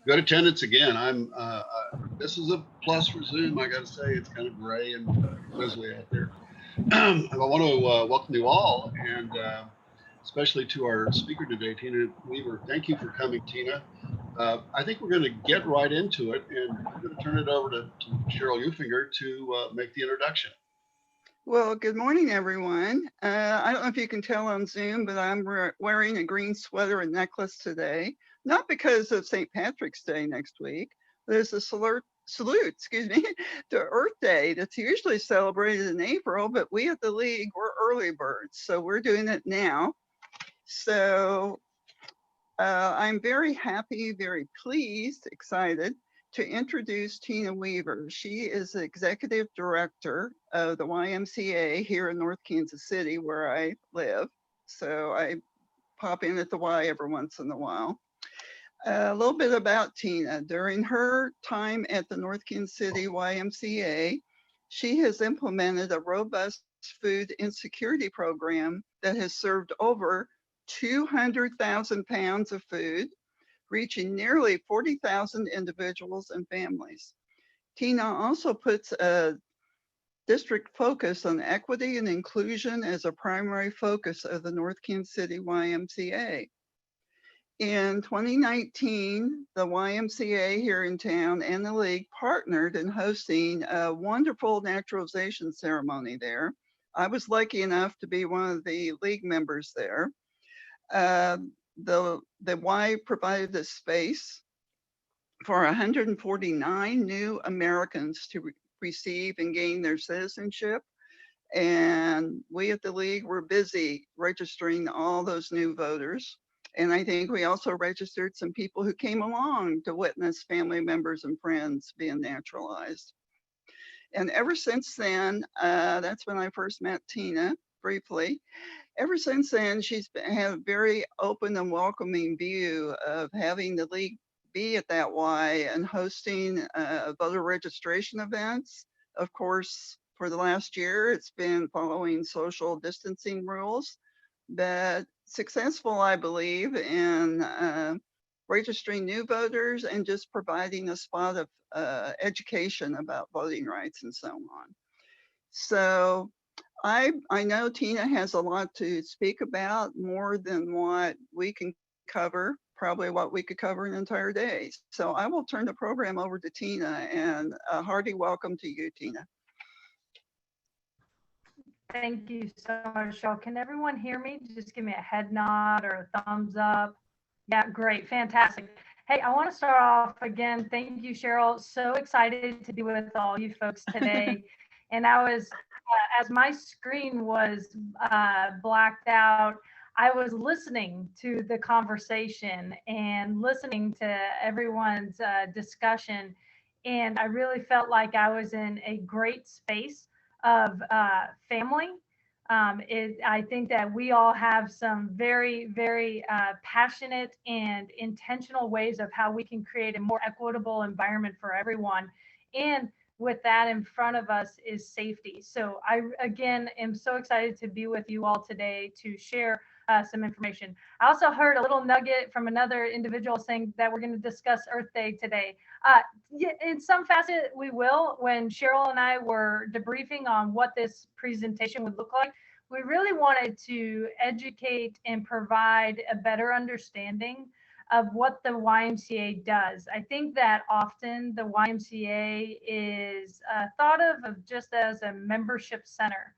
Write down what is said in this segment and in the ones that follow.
Good attendance again. This is a plus for Zoom. I got to say, it's kind of gray and drizzly out there. I want to welcome you all, and especially to our speaker today, Tina Weaver. Thank you for coming, Tina. I think we're going to get right into it, and I'm going to turn it over to Cheryl Eufinger to make the introduction. Well, good morning, everyone. I don't know if you can tell on Zoom, but I'm wearing a green sweater and necklace today, not because of St. Patrick's Day next week, but it's a salute, to Earth Day that's usually celebrated in April, but we at the League, we're early birds, so we're doing it now. So I'm very happy, very pleased, excited to introduce Tina Weaver. She is the executive director of the YMCA here in North Kansas City, where I live. So I pop in at the Y every once in a while. A little bit about Tina. During her time at the North Kansas City YMCA, she has implemented a robust food insecurity program that has served over 200,000 pounds of food, reaching nearly 40,000 individuals and families. Tina also puts a district focus on equity and inclusion as a primary focus of the North Kansas City YMCA. In 2019, the YMCA here in town and the League partnered in hosting a wonderful naturalization ceremony there. I was lucky enough to be one of the League members there. The Y provided a space for 149 new Americans to receive and gain their citizenship. And we at the League were busy registering all those new voters. And I think we also registered some people who came along to witness family members and friends being naturalized. And ever since then, that's when I first met Tina briefly. Ever since then, she's had a very open and welcoming view of having the League be at that Y and hosting voter registration events. Of course, for the last year, it's been following social distancing rules, but successful, I believe, in registering new voters and just providing a spot of education about voting rights and so on. So I know Tina has a lot to speak about, more than what we can cover, probably what we could cover an entire day. So I will turn the program over to Tina, and a hearty welcome to you, Tina. Thank you so much, Cheryl. Can everyone hear me? Just give me a head nod or a thumbs up. Yeah, great, fantastic. Hey, I want to start off again. Thank you, Cheryl. So excited to be with all you folks today. And I was, as my screen was blacked out, I was listening to the conversation and listening to everyone's discussion. And I really felt like I was in a great space of family. I think that we all have some very, very passionate and intentional ways of how we can create a more equitable environment for everyone. And with that in front of us is safety. So I, again, am so excited to be with you all today to share some information. I also heard a little nugget from another individual saying that we're going to discuss Earth Day today. In some facet, we will. When Cheryl and I were debriefing on what this presentation would look like, we really wanted to educate and provide a better understanding of what the YMCA does. I think that often the YMCA is thought of just as a membership center.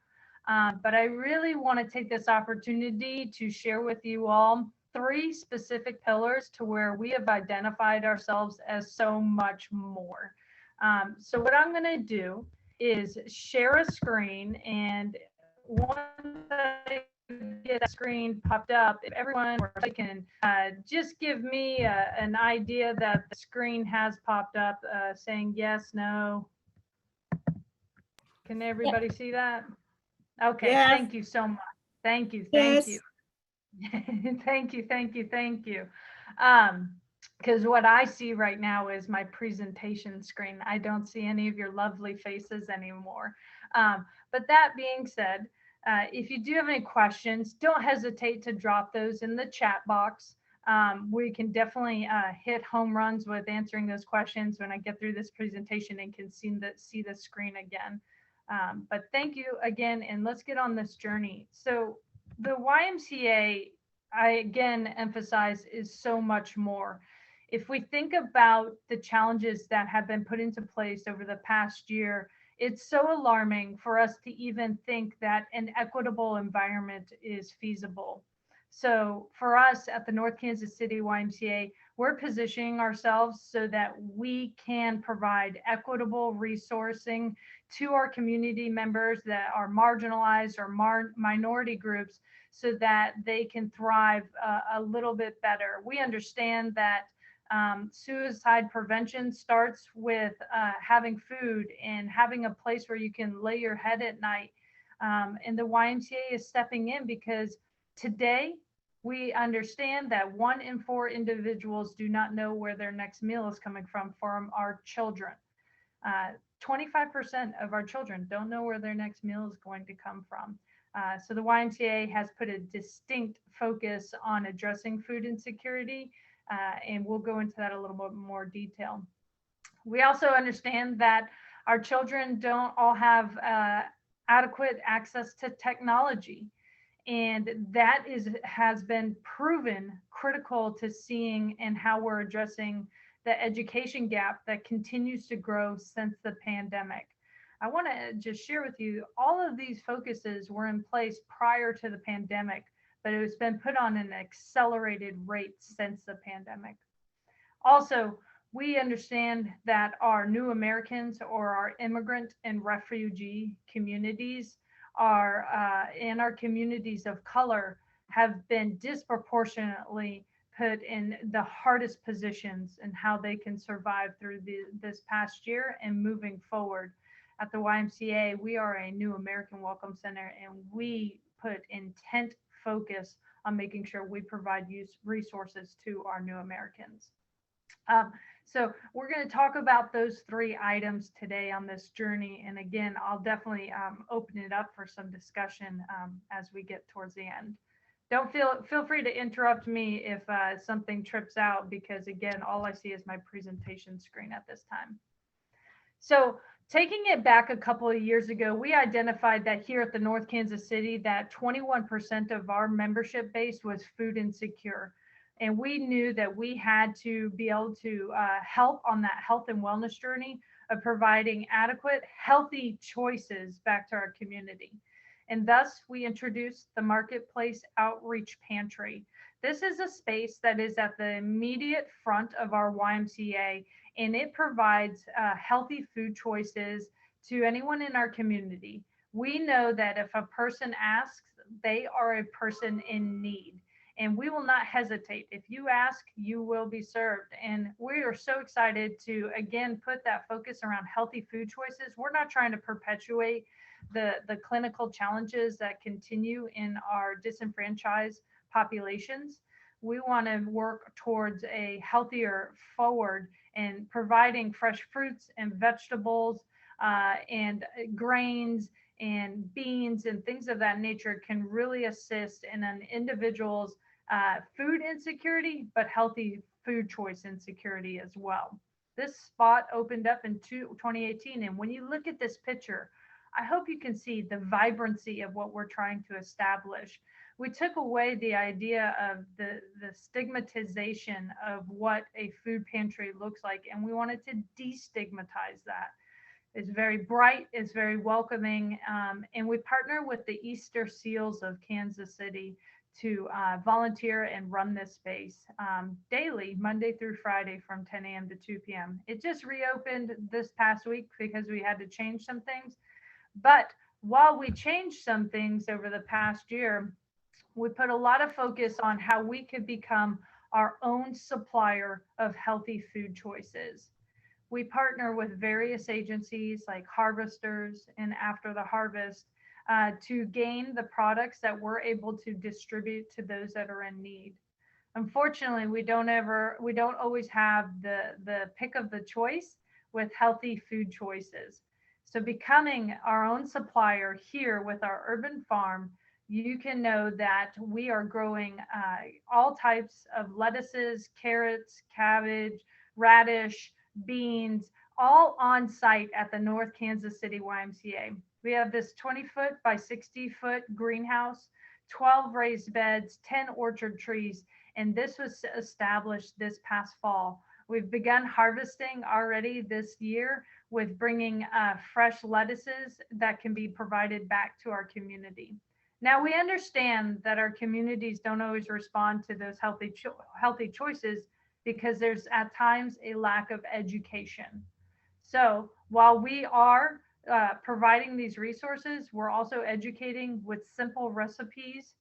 But I really want to take this opportunity to share with you all 3 specific pillars to where we have identified ourselves as so much more. So what I'm going to do is share a screen, and once I get that screen popped up, if everyone can just give me an idea that the screen has popped up saying yes, no. Can everybody see that? Okay, yes. Thank you so much. Thank you. Thank you. Thank you. Thank you. Thank you. Because what I see right now is my presentation screen. I don't see any of your lovely faces anymore. But that being said, if you do have any questions, don't hesitate to drop those in the chat box. We can definitely hit home runs with answering those questions when I get through this presentation and can see the screen again. But thank you again, and let's get on this journey. So the YMCA, I again emphasize, is so much more. If we think about the challenges that have been put into place over the past year, it's so alarming for us to even think that an equitable environment is feasible. So for us at the North Kansas City YMCA, we're positioning ourselves so that we can provide equitable resourcing to our community members that are marginalized or minority groups so that they can thrive a little bit better. We understand that suicide prevention starts with having food and having a place where you can lay your head at night. And the YMCA is stepping in because today we understand that 1 in 4 individuals do not know where their next meal is coming from our children. 25% of our children don't know where their next meal is going to come from. So the YMCA has put a distinct focus on addressing food insecurity, and we'll go into that a little bit more detail. We also understand that our children don't all have adequate access to technology. And that has been proven critical to seeing and how we're addressing the education gap that continues to grow since the pandemic. I want to just share with you, all of these focuses were in place prior to the pandemic, but it has been put on an accelerated rate since the pandemic. Also, we understand that our new Americans or our immigrant and refugee communities are in our communities of color have been disproportionately put in the hardest positions and how they can survive through this past year and moving forward. At the YMCA, we are a new American Welcome Center, and we put intent focus on making sure we provide resources to our new Americans. So we're going to talk about those 3 items today on this journey. And again, I'll definitely open it up for some discussion as we get towards the end. Don't feel free to interrupt me if something trips out, because again, all I see is my presentation screen at this time. So taking it back a couple of years ago, we identified that here at the North Kansas City that 21% of our membership base was food insecure. And we knew that we had to be able to help on that health and wellness journey of providing adequate, healthy choices back to our community. And thus, we introduced the Marketplace Outreach Pantry. This is a space that is at the immediate front of our YMCA, and it provides healthy food choices to anyone in our community. We know that if a person asks, they are a person in need. And we will not hesitate. If you ask, you will be served. And we are so excited to, again, put that focus around healthy food choices. We're not trying to perpetuate the clinical challenges that continue in our disenfranchised populations. We want to work towards a healthier forward and providing fresh fruits and vegetables and grains and beans and things of that nature can really assist in an individual's food insecurity, but healthy food choice insecurity as well. This spot opened up in 2018. And when you look at this picture, I hope you can see the vibrancy of what we're trying to establish. We took away the idea of the stigmatization of what a food pantry looks like, and we wanted to destigmatize that. It's very bright, it's very welcoming, and we partner with the Easter Seals of Kansas City to volunteer and run this space daily, Monday through Friday from 10 a.m. to 2 p.m. It just reopened this past week because we had to change some things. But while we changed some things over the past year, we put a lot of focus on how we could become our own supplier of healthy food choices. We partner with various agencies like harvesters and after the harvest to gain the products that we're able to distribute to those that are in need. Unfortunately, we don't always have the pick of the choice with healthy food choices. So becoming our own supplier here with our urban farm you can know that we are growing all types of lettuces, carrots, cabbage, radish, beans, all on site at the North Kansas City YMCA. We have this 20-foot by 60-foot greenhouse, 12 raised beds, 10 orchard trees, and this was established this past fall. We've begun harvesting already this year with bringing fresh lettuces that can be provided back to our community. Now, we understand that our communities don't always respond to those healthy choices because there's at times a lack of education. So while we are providing these resources, we're also educating with simple recipes,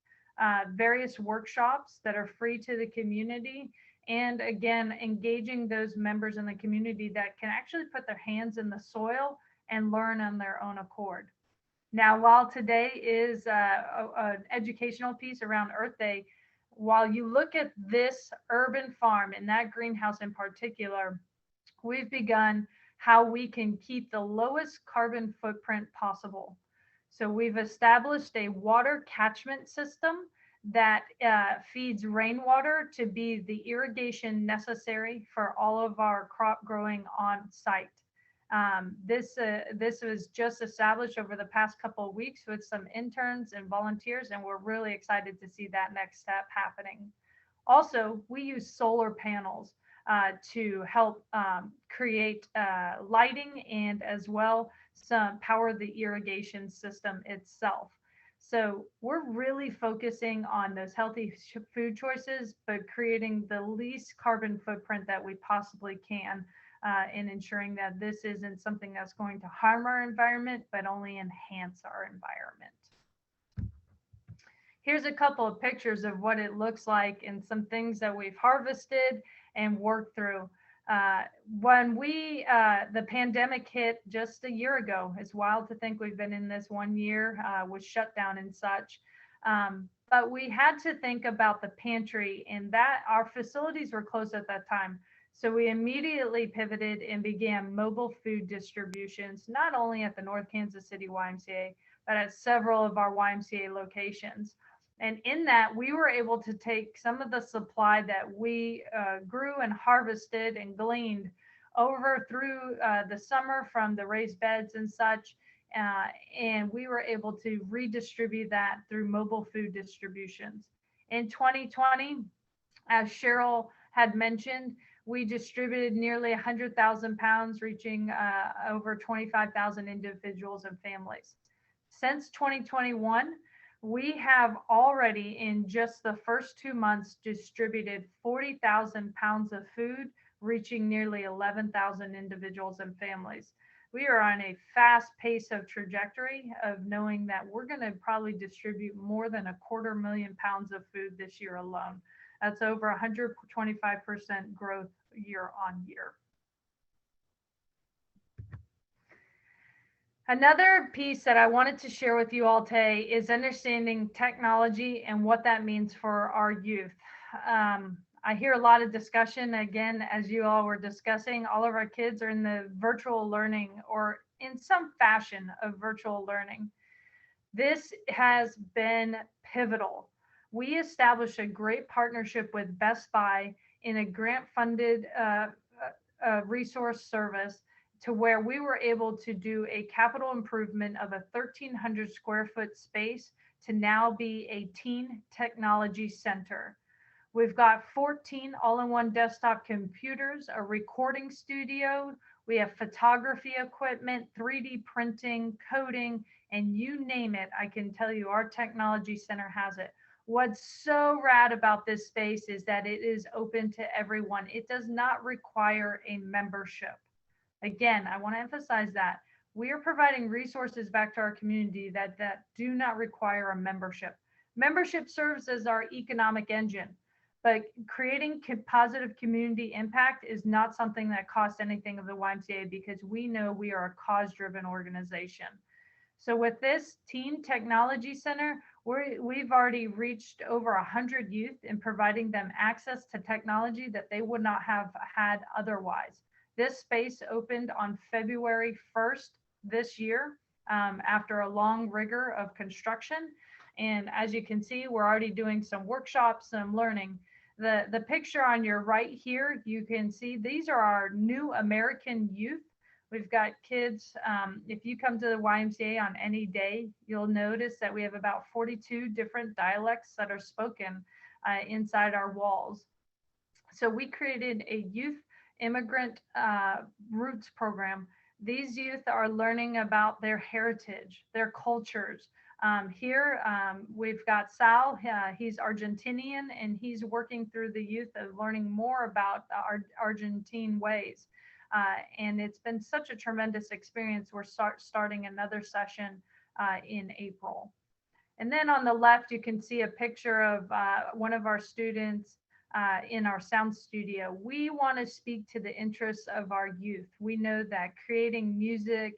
various workshops that are free to the community, and again, engaging those members in the community that can actually put their hands in the soil and learn on their own accord. Now, while today is an educational piece around Earth Day, while you look at this urban farm and that greenhouse in particular, we've begun how we can keep the lowest carbon footprint possible. So we've established a water catchment system that feeds rainwater to be the irrigation necessary for all of our crop growing on site. This was just established over the past couple of weeks with some interns and volunteers, and we're really excited to see that next step happening. Also, we use solar panels to help create lighting and as well some power the irrigation system itself. So we're really focusing on those healthy food choices, but creating the least carbon footprint that we possibly can in ensuring that this isn't something that's going to harm our environment, but only enhance our environment. Here's a couple of pictures of what it looks like and some things that we've harvested and worked through. When the pandemic hit just a year ago, it's wild to think we've been in this 1 year with shutdown and such. But we had to think about the pantry and that our facilities were closed at that time. So we immediately pivoted and began mobile food distributions, not only at the North Kansas City YMCA, but at several of our YMCA locations. And in that, we were able to take some of the supply that we grew and harvested and gleaned over through the summer from the raised beds and such. And we were able to redistribute that through mobile food distributions. In 2020, as Cheryl had mentioned, we distributed nearly 100,000 pounds, reaching over 25,000 individuals and families. Since 2021, we have already, in just the first 2 months, distributed 40,000 pounds of food, reaching nearly 11,000 individuals and families. We are on a fast pace of trajectory of knowing that we're going to probably distribute more than 250,000 pounds of food this year alone. That's over 125% growth year on year. Another piece that I wanted to share with you all today is understanding technology and what that means for our youth. I hear a lot of discussion, again, as you all were discussing, all of our kids are in the virtual learning or in some fashion of virtual learning. This has been pivotal. We established a great partnership with Best Buy in a grant-funded resource service to where we were able to do a capital improvement of a 1,300 square foot space to now be a teen technology center. We've got 14 all-in-one desktop computers, a recording studio, we have photography equipment, 3D printing, coding, and you name it, I can tell you our technology center has it. What's so rad about this space is that it is open to everyone. It does not require a membership. Again, I want to emphasize that we are providing resources back to our community that do not require a membership. Membership serves as our economic engine, but creating positive community impact is not something that costs anything of the YMCA because we know we are a cause-driven organization. So with this Teen Technology Center, we've already reached over 100 youth in providing them access to technology that they would not have had otherwise. This space opened on February 1st this year after a long rigor of construction. And as you can see, we're already doing some workshops, some learning. The picture on your right here, you can see these are our new American youth. We've got kids. If you come to the YMCA on any day, you'll notice that we have about 42 different dialects that are spoken inside our walls. So we created a youth immigrant roots program. These youth are learning about their heritage, their cultures. Here we've got Sal, he's Argentinian, and he's working through the youth of learning more about our Argentine ways. And it's been such a tremendous experience. We're starting another session in April. And then on the left, you can see a picture of one of our students in our sound studio. We want to speak to the interests of our youth. We know that creating music,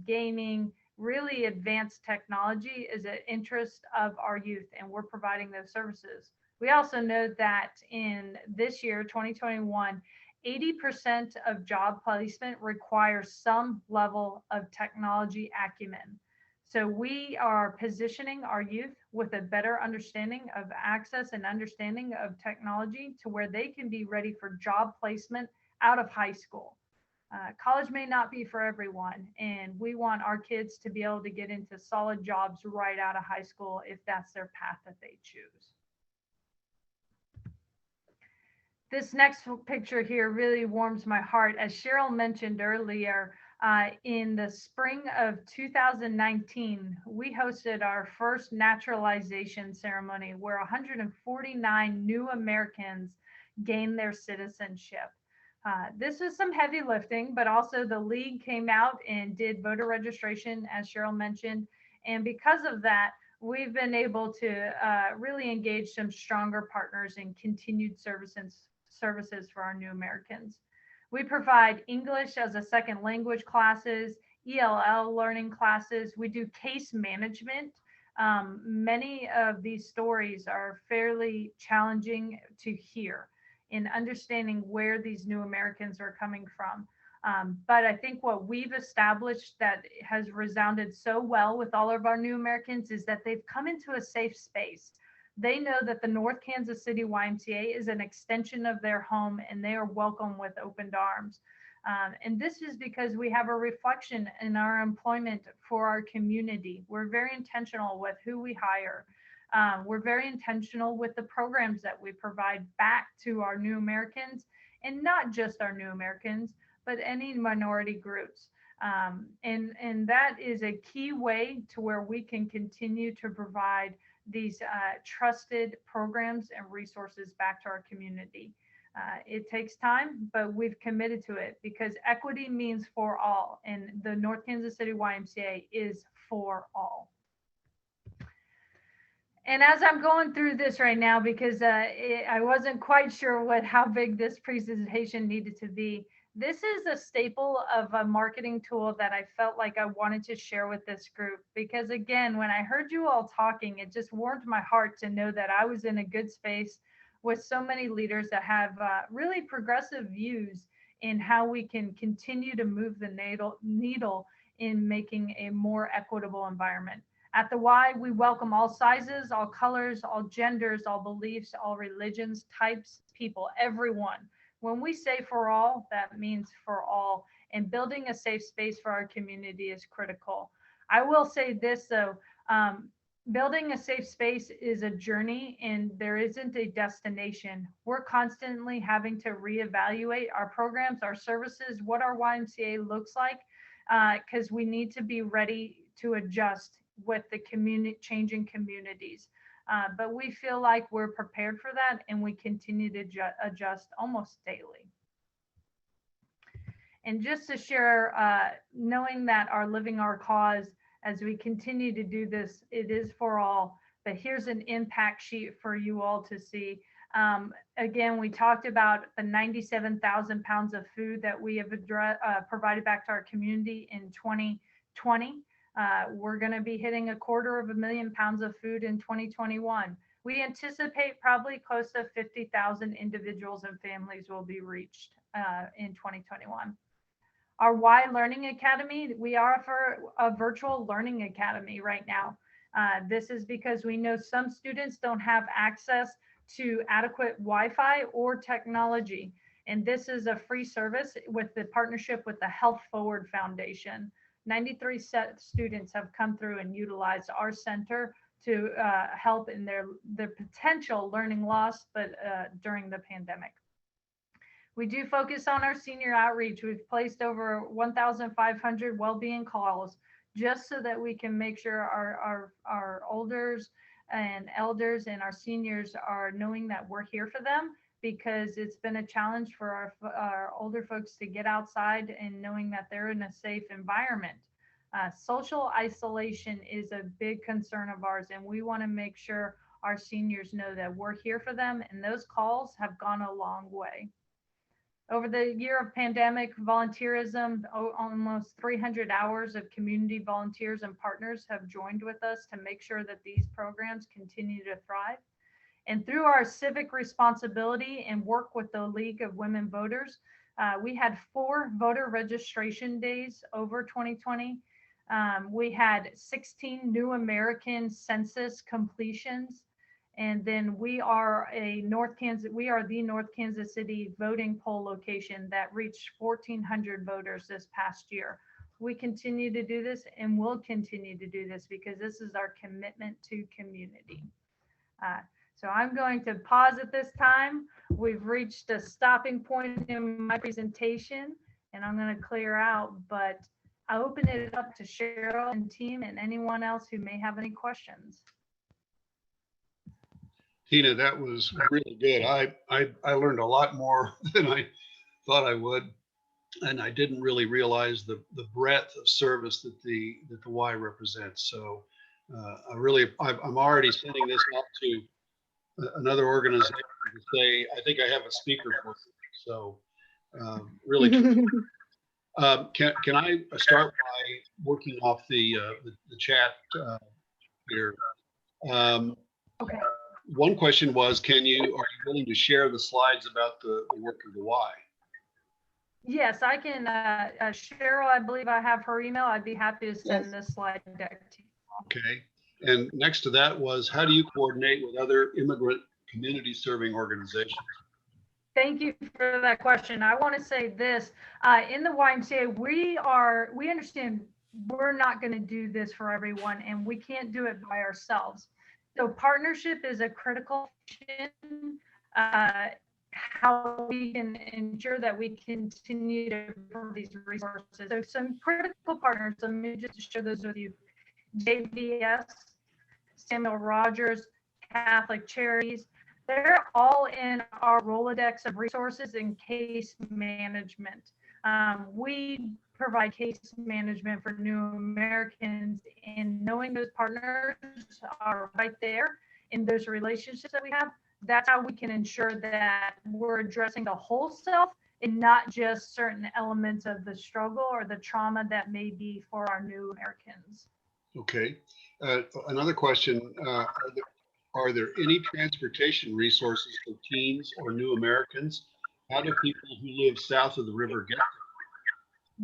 gaming, really advanced technology is an interest of our youth, and we're providing those services. We also know that in this year, 2021, 80% of job placement requires some level of technology acumen. So we are positioning our youth with a better understanding of access and understanding of technology to where they can be ready for job placement out of high school. College may not be for everyone, and we want our kids to be able to get into solid jobs right out of high school if that's their path that they choose. This next picture here really warms my heart. As Cheryl mentioned earlier, in the spring of 2019, we hosted our first naturalization ceremony where 149 new Americans gained their citizenship. This was some heavy lifting, but also the league came out and did voter registration, as Cheryl mentioned. And because of that, we've been able to really engage some stronger partners in continued services for our new Americans. We provide English as a second language classes, ELL learning classes. We do case management. Many of these stories are fairly challenging to hear in understanding where these new Americans are coming from. But I think what we've established that has resounded so well with all of our new Americans is that they've come into a safe space. They know that the North Kansas City YMCA is an extension of their home, and they are welcome with open arms. And this is because we have a reflection in our employment for our community. We're very intentional with who we hire. We're very intentional with the programs that we provide back to our new Americans, and not just our new Americans, but any minority groups. And that is a key way to where we can continue to provide these trusted programs and resources back to our community. It takes time, but we've committed to it because equity means for all, and the North Kansas City YMCA is for all. And as I'm going through this right now, because I wasn't quite sure how big this presentation needed to be, this is a staple of a marketing tool that I felt like I wanted to share with this group. Because again, when I heard you all talking, it just warmed my heart to know that I was in a good space with so many leaders that have really progressive views in how we can continue to move the needle in making a more equitable environment. At the Y, we welcome all sizes, all colors, all genders, all beliefs, all religions, types, people, everyone. When we say for all, that means for all. And building a safe space for our community is critical. I will say this though, building a safe space is a journey and there isn't a destination. We're constantly having to reevaluate our programs, our services, what our YMCA looks like, because we need to be ready to adjust with the changing communities. But we feel like we're prepared for that, and we continue to adjust almost daily. And just to share, knowing that our living our cause, as we continue to do this, it is for all. But here's an impact sheet for you all to see. Again, we talked about the 97,000 pounds of food that we have provided back to our community in 2020. We're going to be hitting 250,000 pounds of food in 2021. We anticipate probably close to 50,000 individuals and families will be reached in 2021. Our Y Learning Academy, we offer a virtual learning academy right now. This is because we know some students don't have access to adequate Wi-Fi or technology. And this is a free service with the partnership with the Health Forward Foundation. 93 students have come through and utilized our center to help in their potential learning loss, but during the pandemic. We do focus on our senior outreach. We've placed over 1,500 well-being calls just so that we can make sure our olders and elders and our seniors are knowing that we're here for them, because it's been a challenge for our older folks to get outside and knowing that they're in a safe environment. Social isolation is a big concern of ours, and we want to make sure our seniors know that we're here for them, and those calls have gone a long way. Over the year of pandemic volunteerism, almost 300 hours of community volunteers and partners have joined with us to make sure that these programs continue to thrive. And through our civic responsibility and work with the League of Women Voters, we had 4 voter registration days over 2020. We had 16 new American census completions. And then we are the North Kansas City voting poll location that reached 1,400 voters this past year. We continue to do this and will continue to do this because this is our commitment to community. So I'm going to pause at this time. We've reached a stopping point in my presentation and I'm going to clear out, but I'll open it up to Cheryl and team and anyone else who may have any questions. Tina, that was really good. I learned a lot more than I thought I would, and I didn't really realize the breadth of service that the Y represents. So I'm already sending this out to another organization to say I think I have a speaker for you. So really, can I start by working off the chat here? Okay. One question was, are you willing to share the slides about the work of the Y? Yes, I can. Cheryl, I believe I have her email. I'd be happy to send Yes. this slide deck to you. Okay. And next to that was, how do you coordinate with other immigrant community serving organizations? Thank you for that question. I want to say this, in the YMCA, we understand we're not going to do this for everyone and we can't do it by ourselves. So partnership is a critical function, how we can ensure that we continue to improve these resources. So some critical partners, let me just share those with you. JVS, Samuel Rogers, Catholic Charities, they're all in our Rolodex of resources and case management. We provide case management for new Americans, and knowing those partners are right there in those relationships that we have, that's how we can ensure that we're addressing the whole self and not just certain elements of the struggle or the trauma that may be for our new Americans. Okay. Another question, are there any transportation resources for teens or new Americans? How do people who live south of the river get there?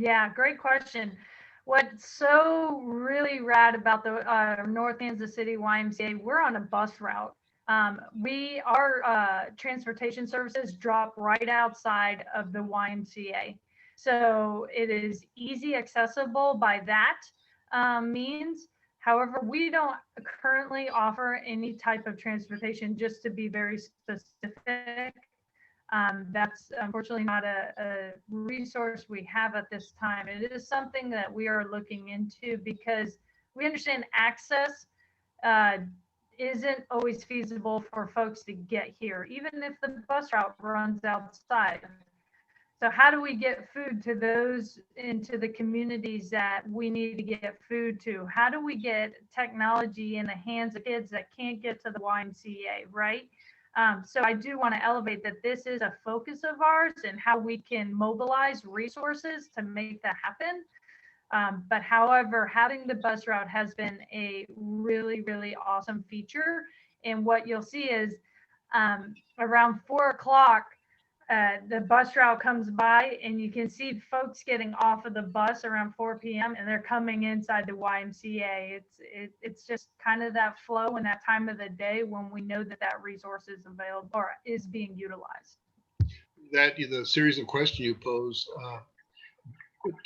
Yeah, great question. What's so really rad about the North Kansas City YMCA, we're on a bus route. Our transportation services drop right outside of the YMCA. So it is easy accessible by that means. However, we don't currently offer any type of transportation, just to be very specific. That's unfortunately not a resource we have at this time. It is something that we are looking into because we understand access isn't always feasible for folks to get here, even if the bus route runs outside. So how do we get food to those into the communities that we need to get food to? How do we get technology in the hands of kids that can't get to the YMCA, right? So I do want to elevate that this is a focus of ours and how we can mobilize resources to make that happen. But however, having the bus route has been a really, really awesome feature. And what you'll see is around 4 o'clock, the bus route comes by and you can see folks getting off of the bus around 4 p.m. and they're coming inside the YMCA. It's just kind of that flow and that time of the day when we know that that resource is available or is being utilized. That the series of questions you pose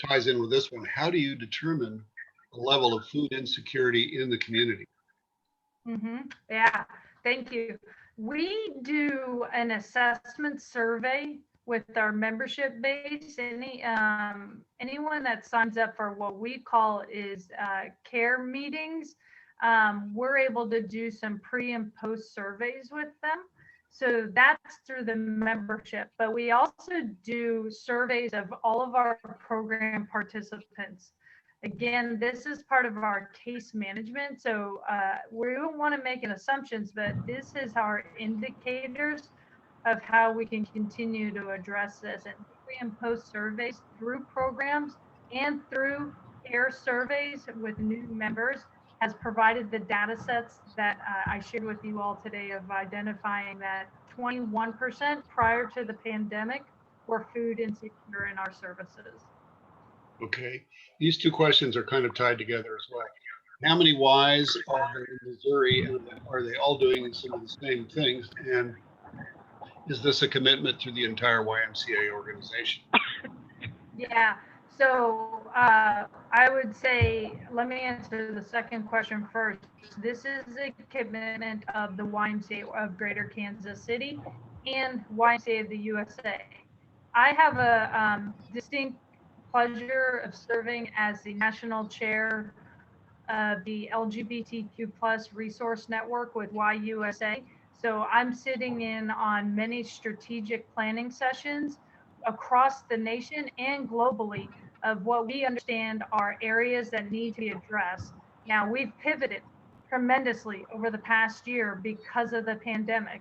ties in with this one. How do you determine the level of food insecurity in the community? Yeah, thank you. We do an assessment survey with our membership base. Anyone that signs up for what we call is care meetings, we're able to do some pre and post surveys with them. So that's through the membership, but we also do surveys of all of our program participants. Again, this is part of our case management. So we don't want to make an assumptions, but this is our indicators of how we can continue to address this. And pre and post surveys through programs and through care surveys with new members has provided the data sets that I shared with you all today of identifying that 21% prior to the pandemic were food insecure in our services. Okay, these two questions are kind of tied together as well. How many Ys are there in Missouri, and are they all doing some of the same things? And is this a commitment to the entire YMCA organization? Yeah, so I would say, let me answer the second question first. This is a commitment of the YMCA of Greater Kansas City and YMCA of the USA. I have a distinct pleasure of serving as the national chair of the LGBTQ plus resource network with YUSA. So I'm sitting in on many strategic planning sessions across the nation and globally of what we understand are areas that need to be addressed. Now we've pivoted tremendously over the past year because of the pandemic.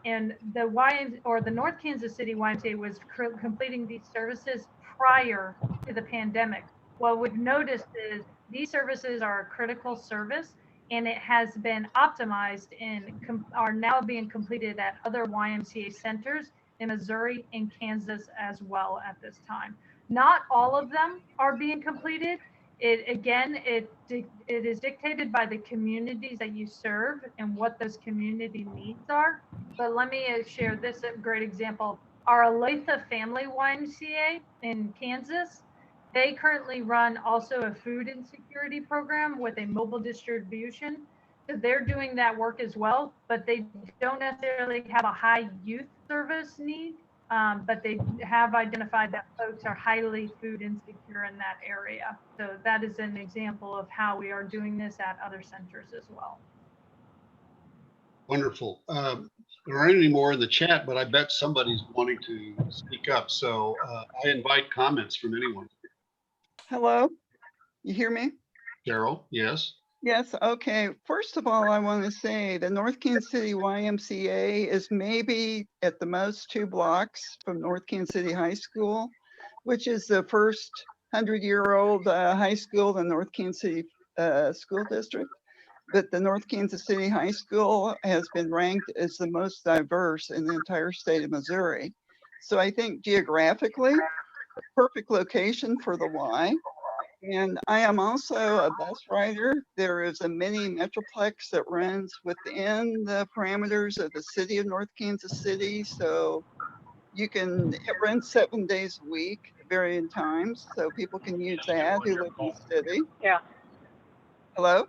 And the North Kansas City YMCA was completing these services prior to the pandemic. What we've noticed is these services are a critical service, and it has been optimized and are now being completed at other YMCA centers in Missouri and Kansas as well at this time. Not all of them are being completed. It is dictated by the communities that you serve and what those community needs are. But let me share this great example. Our Olathe Family YMCA in Kansas, they currently run also a food insecurity program with a mobile distribution. So they're doing that work as well, but they don't necessarily have a high youth service need. But they have identified that folks are highly food insecure in that area. So that is an example of how we are doing this at other centers as well. Wonderful. There aren't any more in the chat, but I bet somebody's wanting to speak up. So I invite comments from anyone. Hello, you hear me? Cheryl, yes. Yes, okay. First of all, I want to say the North Kansas City YMCA is maybe at the most 2 blocks from North Kansas City High School, which is the first 100-year-old high school in the North Kansas City School District. But the North Kansas City High School has been ranked as the most diverse in the entire state of Missouri. So I think geographically, perfect location for the Y. And I am also a bus rider. There is a mini metroplex that runs within the parameters of the city of North Kansas City. So it runs 7 days a week at varying times. So people can use that who live in the city. Yeah. Hello?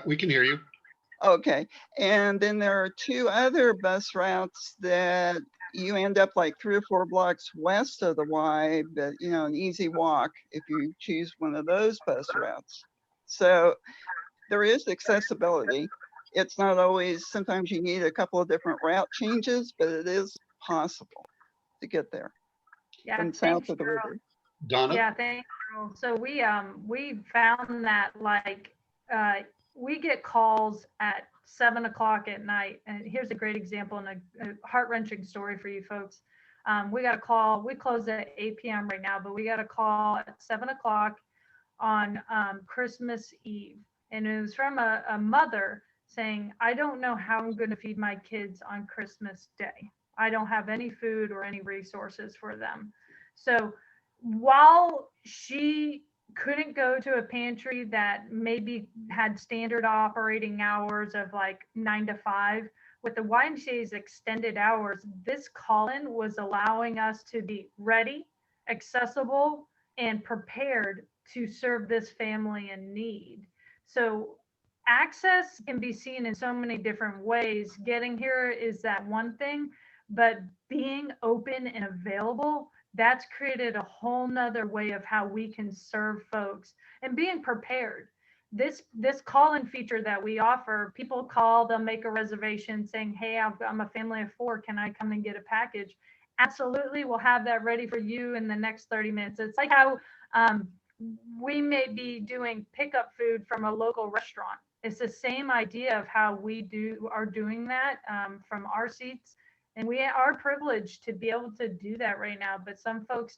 We can hear you. Okay. And then there are 2 other bus routes that you end up like 3 or 4 blocks west of the Y, but an easy walk if you choose one of those bus routes. So there is accessibility. It's not always, sometimes you need a couple of different route changes, but it is possible to get there from south of the river. Donna? Yeah, thanks, Cheryl. So we found that we get calls at 7 o'clock at night. And here's a great example and a heart-wrenching story for you folks. We got a call, we close at 8 p.m. right now, but we got a call at 7 o'clock on Christmas Eve. And it was from a mother saying, I don't know how I'm going to feed my kids on Christmas Day. I don't have any food or any resources for them. So while she couldn't go to a pantry that maybe had standard operating hours of like 9 to 5, with the YMCA's extended hours, this call-in was allowing us to be ready, accessible, and prepared to serve this family in need. So access can be seen in so many different ways. Getting here is that one thing, but being open and available, that's created a whole nother way of how we can serve folks and being prepared. This call-in feature that we offer, people call, they'll make a reservation saying, hey, I'm a family of 4, can I come and get a package? Absolutely, we'll have that ready for you in the next 30 minutes. It's like how we may be doing pickup food from a local restaurant. It's the same idea of how we are doing that from our seats. And we are privileged to be able to do that right now, but some folks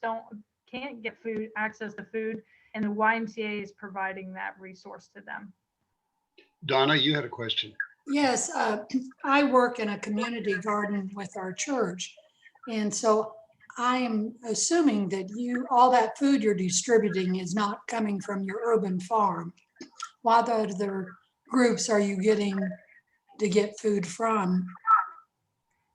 can't get access to food, and the YMCA is providing that resource to them. Donna, you had a question. Yes, I work in a community garden with our church. And so I am assuming that all that food you're distributing is not coming from your urban farm. What other groups are you getting to get food from?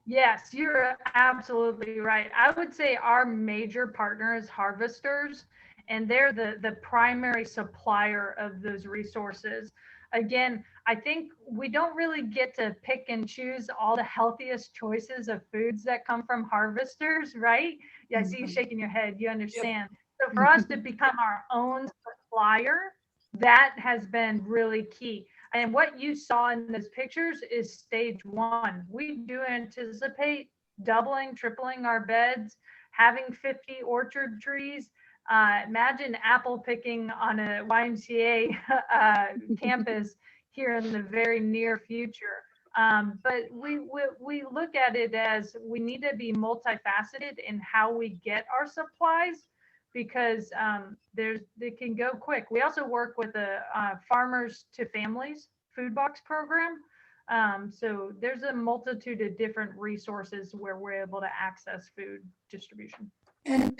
Yes, you're absolutely right. I would say our major partner is harvesters, and they're the primary supplier of those resources. Again, I think we don't really get to pick and choose all the healthiest choices of foods that come from harvesters, right? Yeah, I see you shaking your head. You understand. Yep. So for us to become our own supplier, that has been really key. And what you saw in those pictures is stage 1. We do anticipate doubling, tripling our beds, having 50 orchard trees. Imagine apple picking on a YMCA campus here in the very near future. But we look at it as we need to be multifaceted in how we get our supplies, because they can go quick. We also work with the Farmers to Families food box program. So there's a multitude of different resources where we're able to access food distribution. And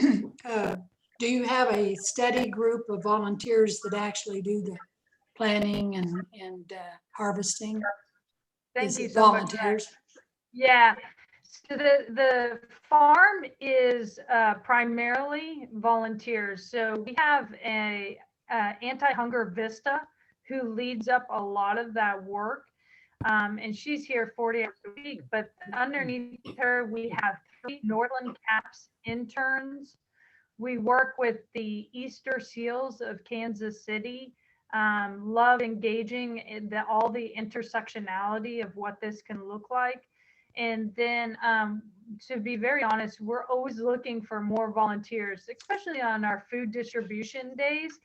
do you have a steady group of volunteers that actually do the planning and harvesting? Thank you so much. Volunteers? Yeah. So the farm is primarily volunteers. So we have a anti-hunger Vista who leads up a lot of that work. And she's here 40 hours a week, but underneath her, we have 3 Northland CAPS interns. We work with the Easter Seals of Kansas City. Love engaging in all the intersectionality of what this can look like. And then to be very honest, we're always looking for more volunteers, especially on our food distribution days.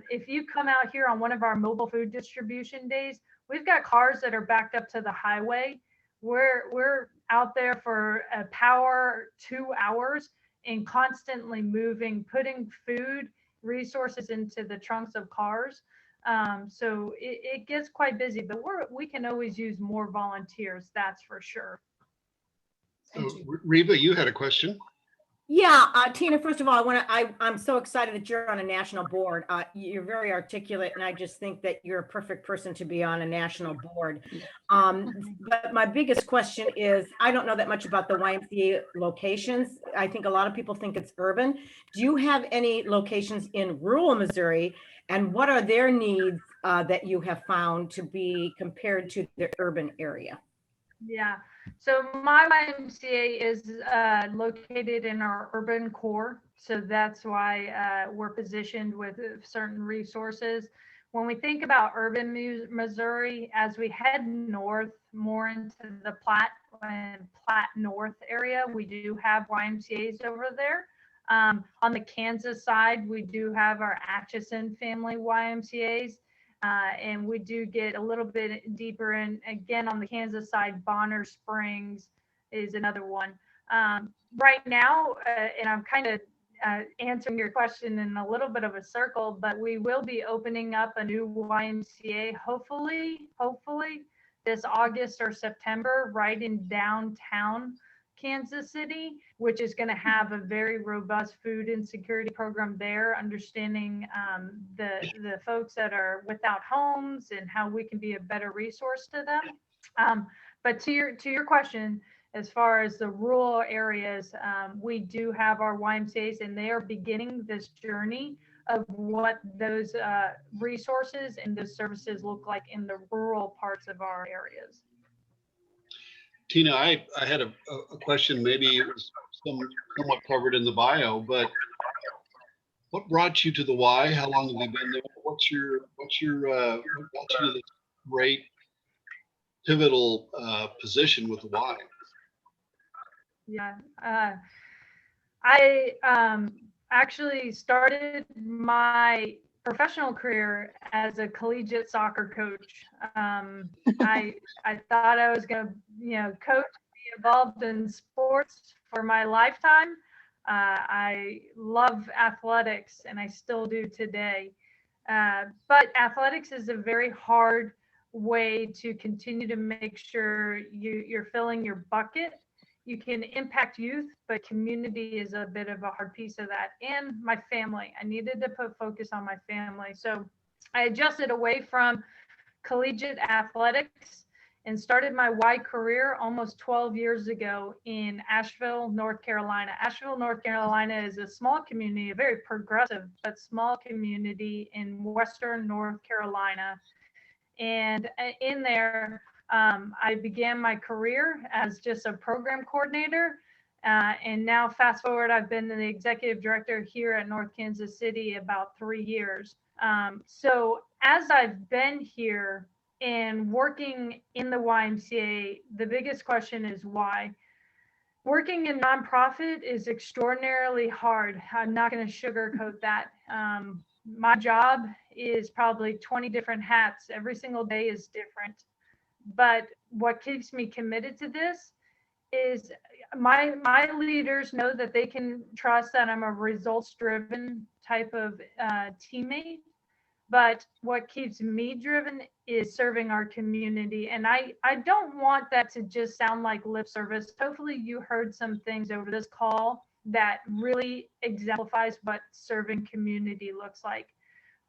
If you come out here on one of our mobile food distribution days, we've got cars that are backed up to the highway. We're out there for a power 2 hours and constantly moving, putting food resources into the trunks of cars. So it gets quite busy, but we can always use more volunteers, that's for sure. So, Reba, you had a question? Yeah, Tina, first of all, I'm so excited that you're on a national board. You're very articulate, and I just think that you're a perfect person to be on a national board. But my biggest question is, I don't know that much about the YMCA locations. I think a lot of people think it's urban. Do you have any locations in rural Missouri, and what are their needs that you have found to be compared to the urban area? Yeah, so my YMCA is located in our urban core. So that's why we're positioned with certain resources. When we think about urban Missouri, as we head north, more into the Platte and Platte North area, we do have YMCAs over there. On the Kansas side, we do have our Atchison family YMCAs. And we do get a little bit deeper in, again, on the Kansas side, Bonner Springs is another one. Right now, and I'm kind of answering your question in a little bit of a circle, but we will be opening up a new YMCA, hopefully this August or September, right in downtown Kansas City, which is going to have a very robust food insecurity program there, understanding the folks that are without homes and how we can be a better resource to them. But to your question, as far as the rural areas, we do have our YMCAs, and they are beginning this journey of what those resources and those services look like in the rural parts of our areas. Tina, I had a question. Maybe it was somewhat covered in the bio, but what brought you to the Y? How long have you been there? What brought you to this great pivotal position with the Y? Yeah, I actually started my professional career as a collegiate soccer coach. I thought I was going to, coach, be involved in sports for my lifetime. I love athletics, and I still do today. But athletics is a very hard way to continue to make sure you're filling your bucket. You can impact youth, but community is a bit of a hard piece of that. And my family, I needed to put focus on my family. So I adjusted away from collegiate athletics and started my Y career almost 12 years ago in Asheville, North Carolina. Asheville, North Carolina is a small community, a very progressive but small community in Western North Carolina. And in there, I began my career as just a program coordinator. And now fast forward, I've been the executive director here at North Kansas City about 3 years. So as I've been here and working in the YMCA, the biggest question is why? Working in nonprofit is extraordinarily hard. I'm not going to sugarcoat that. My job is probably 20 different hats. Every single day is different. But what keeps me committed to this is my leaders know that they can trust that I'm a results-driven type of teammate. But what keeps me driven is serving our community. And I don't want that to just sound like lip service. Hopefully you heard some things over this call that really exemplifies what serving community looks like.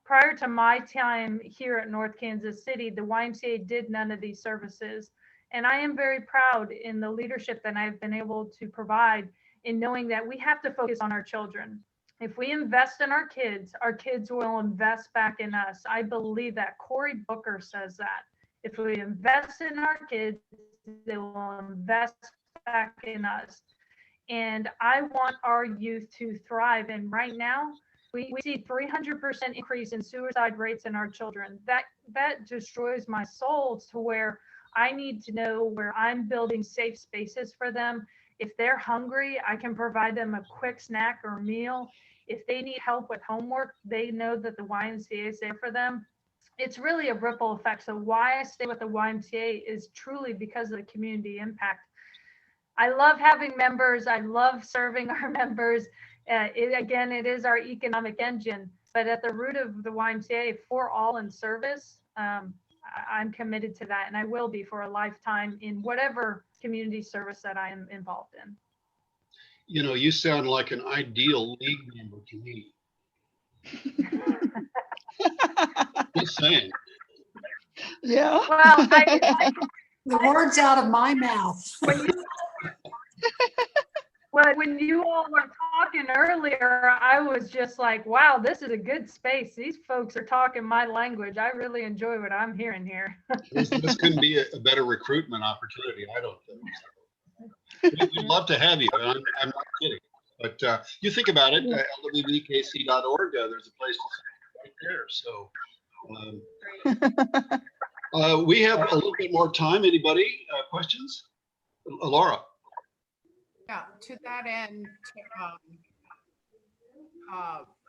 Prior to my time here at North Kansas City, the YMCA did none of these services. And I am very proud in the leadership that I've been able to provide in knowing that we have to focus on our children. If we invest in our kids will invest back in us. I believe that. Cory Booker says that. If we invest in our kids, they will invest back in us. And I want our youth to thrive. And right now, we see 300% increase in suicide rates in our children. That destroys my soul to where I need to know where I'm building safe spaces for them. If they're hungry, I can provide them a quick snack or meal. If they need help with homework, they know that the YMCA is there for them. It's really a ripple effect. So why I stay with the YMCA is truly because of the community impact. I love having members. I love serving our members. It is our economic engine, but at the root of the YMCA, for all in service, I'm committed to that, and I will be for a lifetime in whatever community service that I am involved in. You know, you sound like an ideal league member to me. Just saying. Yeah. Well, The words out of my mouth. when you all were talking earlier, I was just like, wow, this is a good space. These folks are talking my language. I really enjoy what I'm hearing here. This couldn't be a better recruitment opportunity, I don't think. We'd love to have you. I'm not kidding. But you think about it, lwbkc.org, there's a place to right there. So we have a little bit more time. Anybody questions? Laura. Yeah, to that end,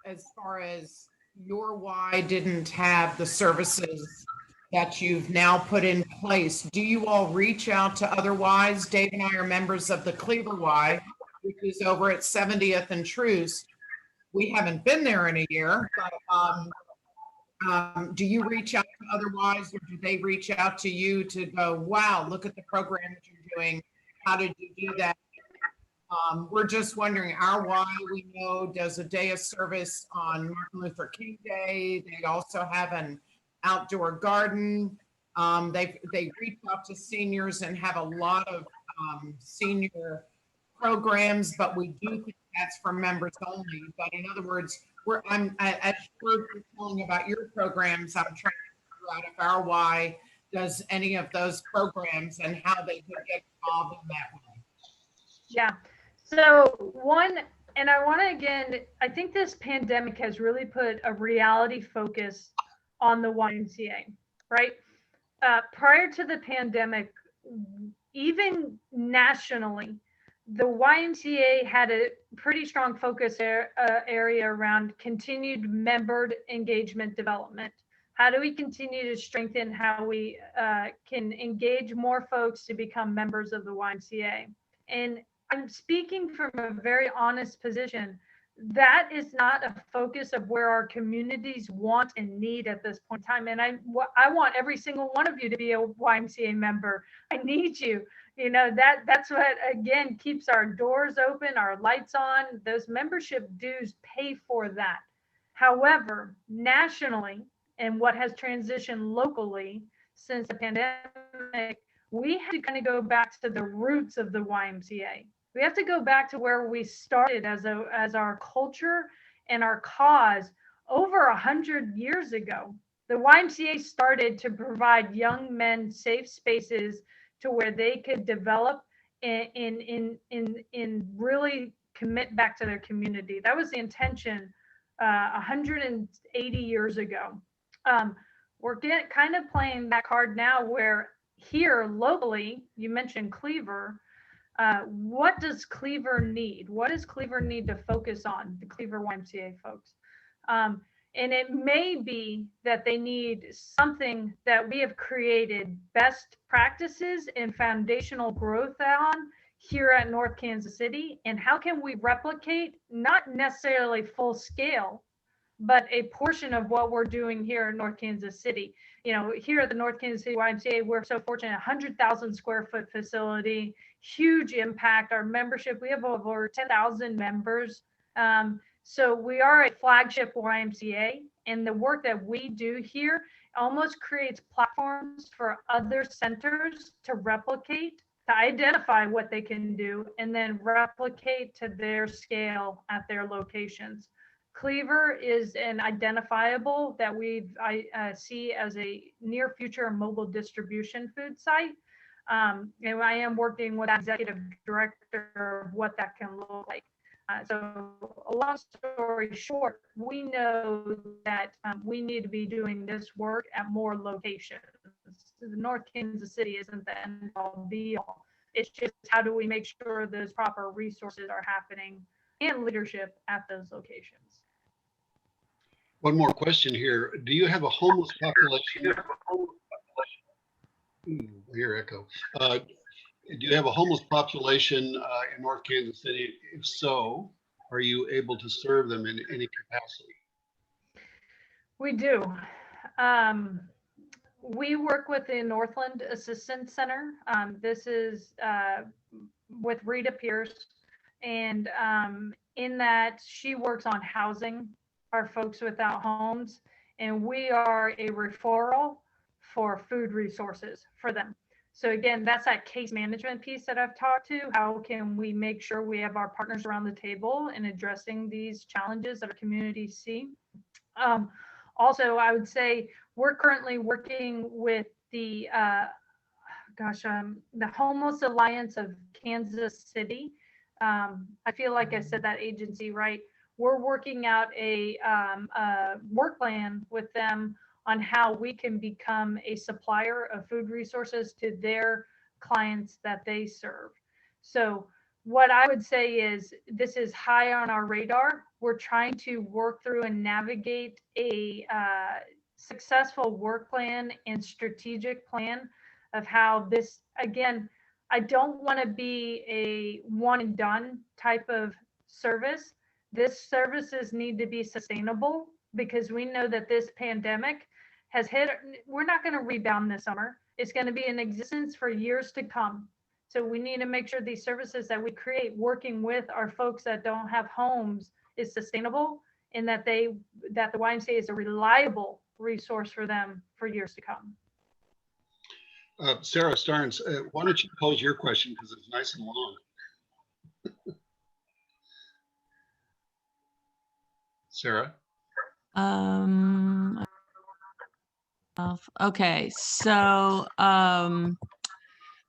as far as your Y didn't have the services that you've now put in place, do you all reach out to other Ys? Dave and I are members of the Cleaver Y, which is over at 70th and Troost. We haven't been there in a year, but do you reach out to other Ys, or do they reach out to you to go, wow, look at the program that you're doing? How did you do that? We're just wondering, our Y, we know, does a day of service on Martin Luther King Day. They also have an outdoor garden. They reach out to seniors and have a lot of senior programs, but we do think that's for members only. But in other words, as you're telling about your programs, I'm trying to figure out if our Y does any of those programs and how they could get involved in that way. Yeah. So one, and I want to again, I think this pandemic has really put a reality focus on the YMCA, right? Prior to the pandemic, even nationally, the YMCA had a pretty strong focus area around continued member engagement development. How do we continue to strengthen how we can engage more folks to become members of the YMCA? And I'm speaking from a very honest position. That is not a focus of where our communities want and need at this point in time. And I want every single one of you to be a YMCA member. I need you. You know, that's what, again, keeps our doors open, our lights on. Those membership dues pay for that. However, nationally, and what has transitioned locally since the pandemic, we have to kind of go back to the roots of the YMCA. We have to go back to where we started as our culture and our cause over 100 years ago. The YMCA started to provide young men safe spaces to where they could develop and really commit back to their community. That was the intention 180 years ago. We're kind of playing that card now where here locally, you mentioned Cleaver. What does Cleaver need? What does Cleaver need to focus on, the Cleaver YMCA folks? And it may be that they need something that we have created best practices and foundational growth on here at North Kansas City. And how can we replicate, not necessarily full scale, but a portion of what we're doing here in North Kansas City. You know, here at the North Kansas City YMCA, we're so fortunate, 100,000 square foot facility, huge impact. Our membership, we have over 10,000 members. So we are a flagship YMCA, and the work that we do here almost creates platforms for other centers to replicate, to identify what they can do, and then replicate to their scale at their locations. Cleaver is an identifiable that I see as a near future mobile distribution food site. And I am working with executive director of what that can look like. So a long story short, we know that we need to be doing this work at more locations. The North Kansas City isn't the end all be all. It's just how do we make sure those proper resources are happening and leadership at those locations. One more question here. Do you have a homeless population? I hear echo. Do you have a homeless population in North Kansas City? If so, are you able to serve them in any capacity? We do. We work with the Northland Assistance Center. This is with Rita Pierce. And in that, she works on housing our folks without homes. And we are a referral for food resources for them. So again, that's that case management piece that I've talked to. How can we make sure we have our partners around the table in addressing these challenges that our communities see? Also, I would say we're currently working with the Homeless Alliance of Kansas City. I feel like I said that agency right. We're working out a work plan with them on how we can become a supplier of food resources to their clients that they serve. So what I would say is this is high on our radar. We're trying to work through and navigate a successful work plan and strategic plan of how this, again, I don't want to be a one and done type of service. This services need to be sustainable because we know that this pandemic has hit. We're not going to rebound this summer. It's going to be in existence for years to come. So we need to make sure these services that we create working with our folks that don't have homes is sustainable, and that the YMCA is a reliable resource for them for years to come. Sarah Starnes, why don't you pose your question because it's nice and long. Sarah? Okay, so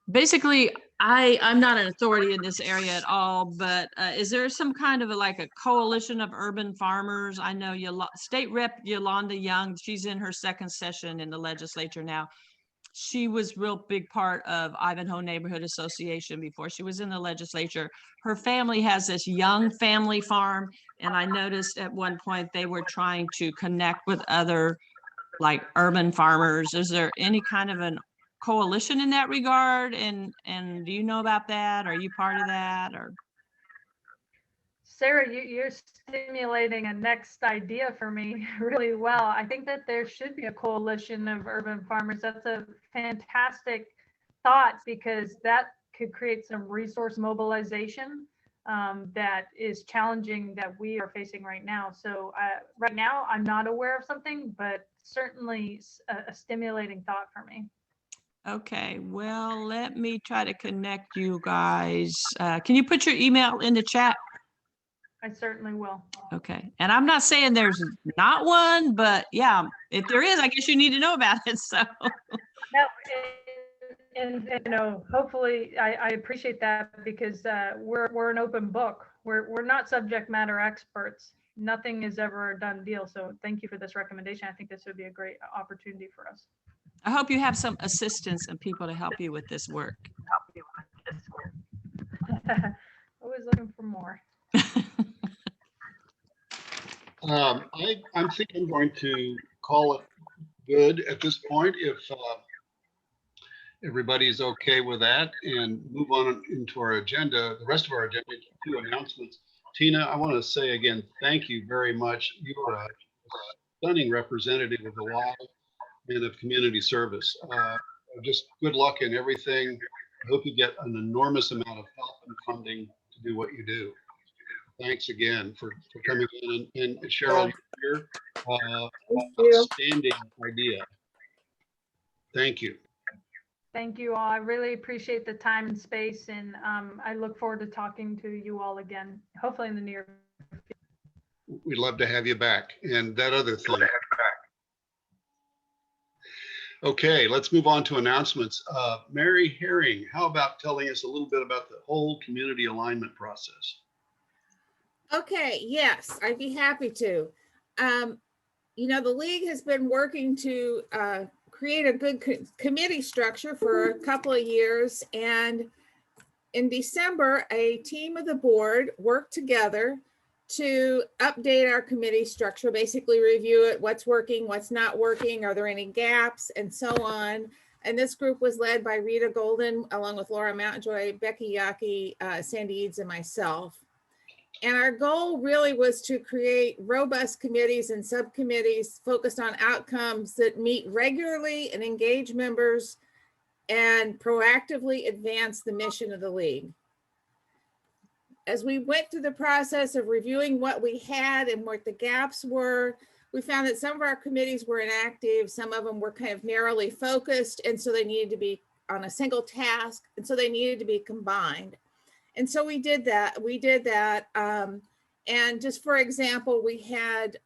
basically, I'm not an authority in this area at all, but is there some kind of like a coalition of urban farmers? I know State Rep Yolanda Young, she's in her second session in the legislature now. She was real big part of Ivanhoe Neighborhood Association before she was in the legislature. Her family has this young family farm, and I noticed at one point they were trying to connect with other like urban farmers. Is there any kind of an coalition in that regard? And do you know about that? Are you part of that? Or Sarah, you're stimulating a next idea for me really well. I think that there should be a coalition of urban farmers. That's a fantastic thought, because that could create some resource mobilization that is challenging that we are facing right now. So right now, I'm not aware of something, but certainly a stimulating thought for me. okay, well, let me try to connect you guys. Can you put your email in the chat? I certainly will. Okay, and I'm not saying there's not one, but yeah, if there is, I guess you need to know about it. So No, and you know, hopefully, I appreciate that, because we're an open book. We're not subject matter experts. Nothing is ever a done deal. So thank you for this recommendation. I think this would be a great opportunity for us. I hope you have some assistance and people to help you with this work. Always looking for more. I think I'm going to call it good at this point, if everybody's okay with that, and move on into our agenda, the rest of our agenda, two announcements. Tina, I want to say again, thank you very much. You are a stunning representative of the law and of community service. Just good luck in everything. I hope you get an enormous amount of help and funding to do what you do. Thanks again for coming in, and Cheryl, you're here. Outstanding idea. Thank you. Thank you all. I really appreciate the time and space, and I look forward to talking to you all again, hopefully in the near future. We'd love to have you back. And that other thing. Okay, let's move on to announcements. Mary Herring, how about telling us a little bit about the whole community alignment process? Okay, yes, I'd be happy to. You know, the league has been working to create a good committee structure for a couple of years. And in December, a team of the board worked together to update our committee structure, basically review it, what's working, what's not working, are there any gaps, and so on. And this group was led by Rita Golden, along with Laura Mountjoy, Becky Yockey, Sandy Eads, and myself. And our goal really was to create robust committees and subcommittees focused on outcomes that meet regularly and engage members and proactively advance the mission of the league. As we went through the process of reviewing what we had and what the gaps were, we found that some of our committees were inactive, some of them were kind of narrowly focused, and so they needed to be on a single task, and so they needed to be combined. And so we did that. And just for example, we had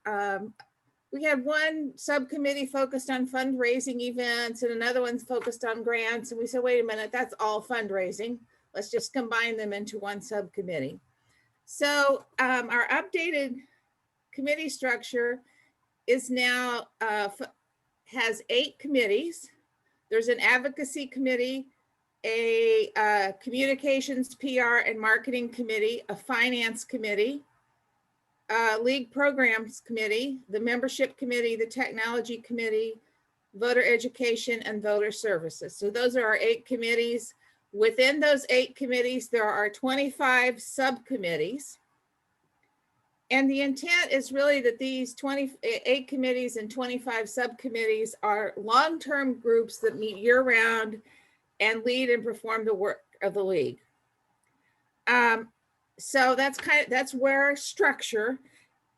one subcommittee focused on fundraising events and another one focused on grants. And we said, wait a minute, that's all fundraising. Let's just combine them into one subcommittee. So our updated committee structure is now has 8 committees. There's an advocacy committee, a communications, PR, and marketing committee, a finance committee, a league programs committee, the membership committee, the technology committee, voter education, and voter services. So those are our 8 committees. Within those 8 committees, there are 25 subcommittees. And the intent is really that these 28 committees and 25 subcommittees are long-term groups that meet year-round and lead and perform the work of the league. So that's where our structure,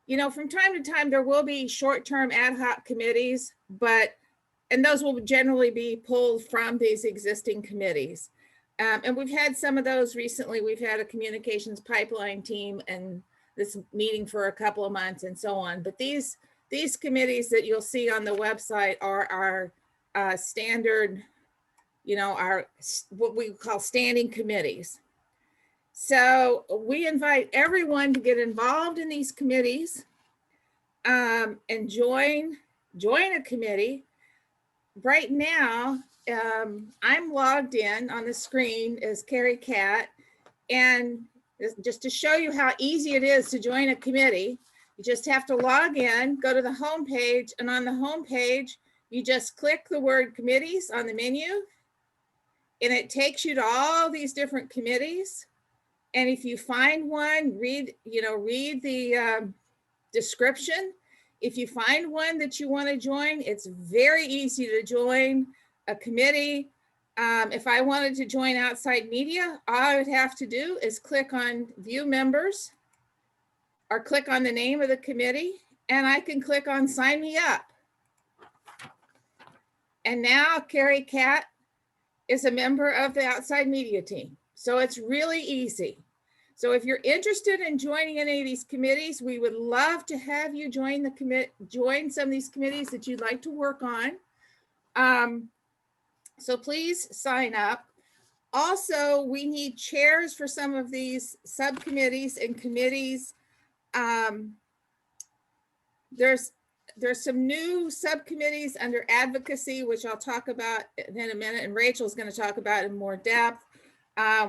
you know, from time to time, there will be short-term ad hoc committees, and those will generally be pulled from these existing committees. And we've had some of those recently. We've had a communications pipeline team and this meeting for a couple of months and so on. But these committees that you'll see on the website are our standard, you know, what we call standing committees. So we invite everyone to get involved in these committees and join a committee. Right now, I'm logged in on the screen as Carrie Cat, and just to show you how easy it is to join a committee, you just have to log in, go to the home page, and on the home page, you just click the word committees on the menu, and it takes you to all these different committees. And if you find one, read the description. If you find one that you want to join, it's very easy to join a committee. If I wanted to join outside media, all I would have to do is click on view members or click on the name of the committee, and I can click on sign me up. And now Carrie Cat is a member of the outside media team. So it's really easy. So if you're interested in joining any of these committees, we would love to have you join some of these committees that you'd like to work on. So please sign up. Also, we need chairs for some of these subcommittees and committees. There's some new subcommittees under advocacy, which I'll talk about in a minute, and Rachel's going to talk about in more depth.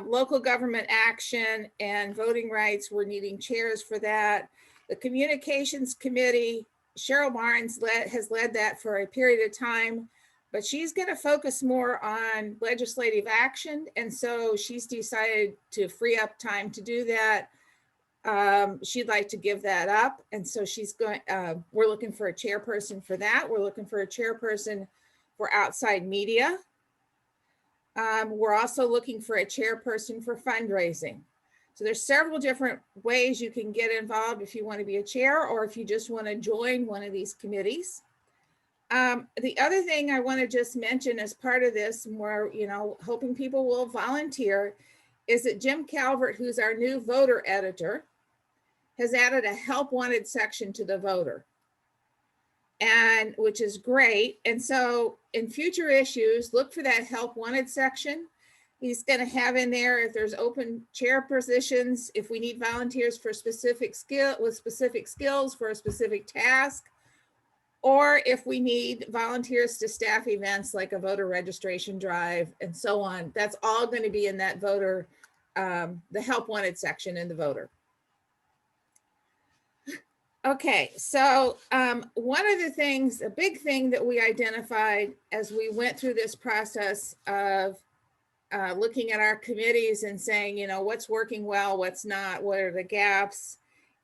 Local government action and voting rights, we're needing chairs for that. The communications committee, Cheryl Barnes has led that for a period of time, but she's going to focus more on legislative action. And so she's decided to free up time to do that. She'd like to give that up. And so we're looking for a chairperson for that. We're looking for a chairperson for outside media. We're also looking for a chairperson for fundraising. So there's several different ways you can get involved if you want to be a chair or if you just want to join one of these committees. The other thing I want to just mention as part of this, more, hoping people will volunteer, is that Jim Calvert, who's our new voter editor, has added a help wanted section to the voter, and which is great. And so in future issues, look for that help wanted section. He's going to have in there if there's open chair positions, if we need volunteers for specific skills for a specific task, or if we need volunteers to staff events like a voter registration drive and so on. That's all going to be in that voter, the help wanted section in the voter. Okay, so one of the things, a big thing that we identified as we went through this process of looking at our committees and saying, what's working well, what's not, what are the gaps,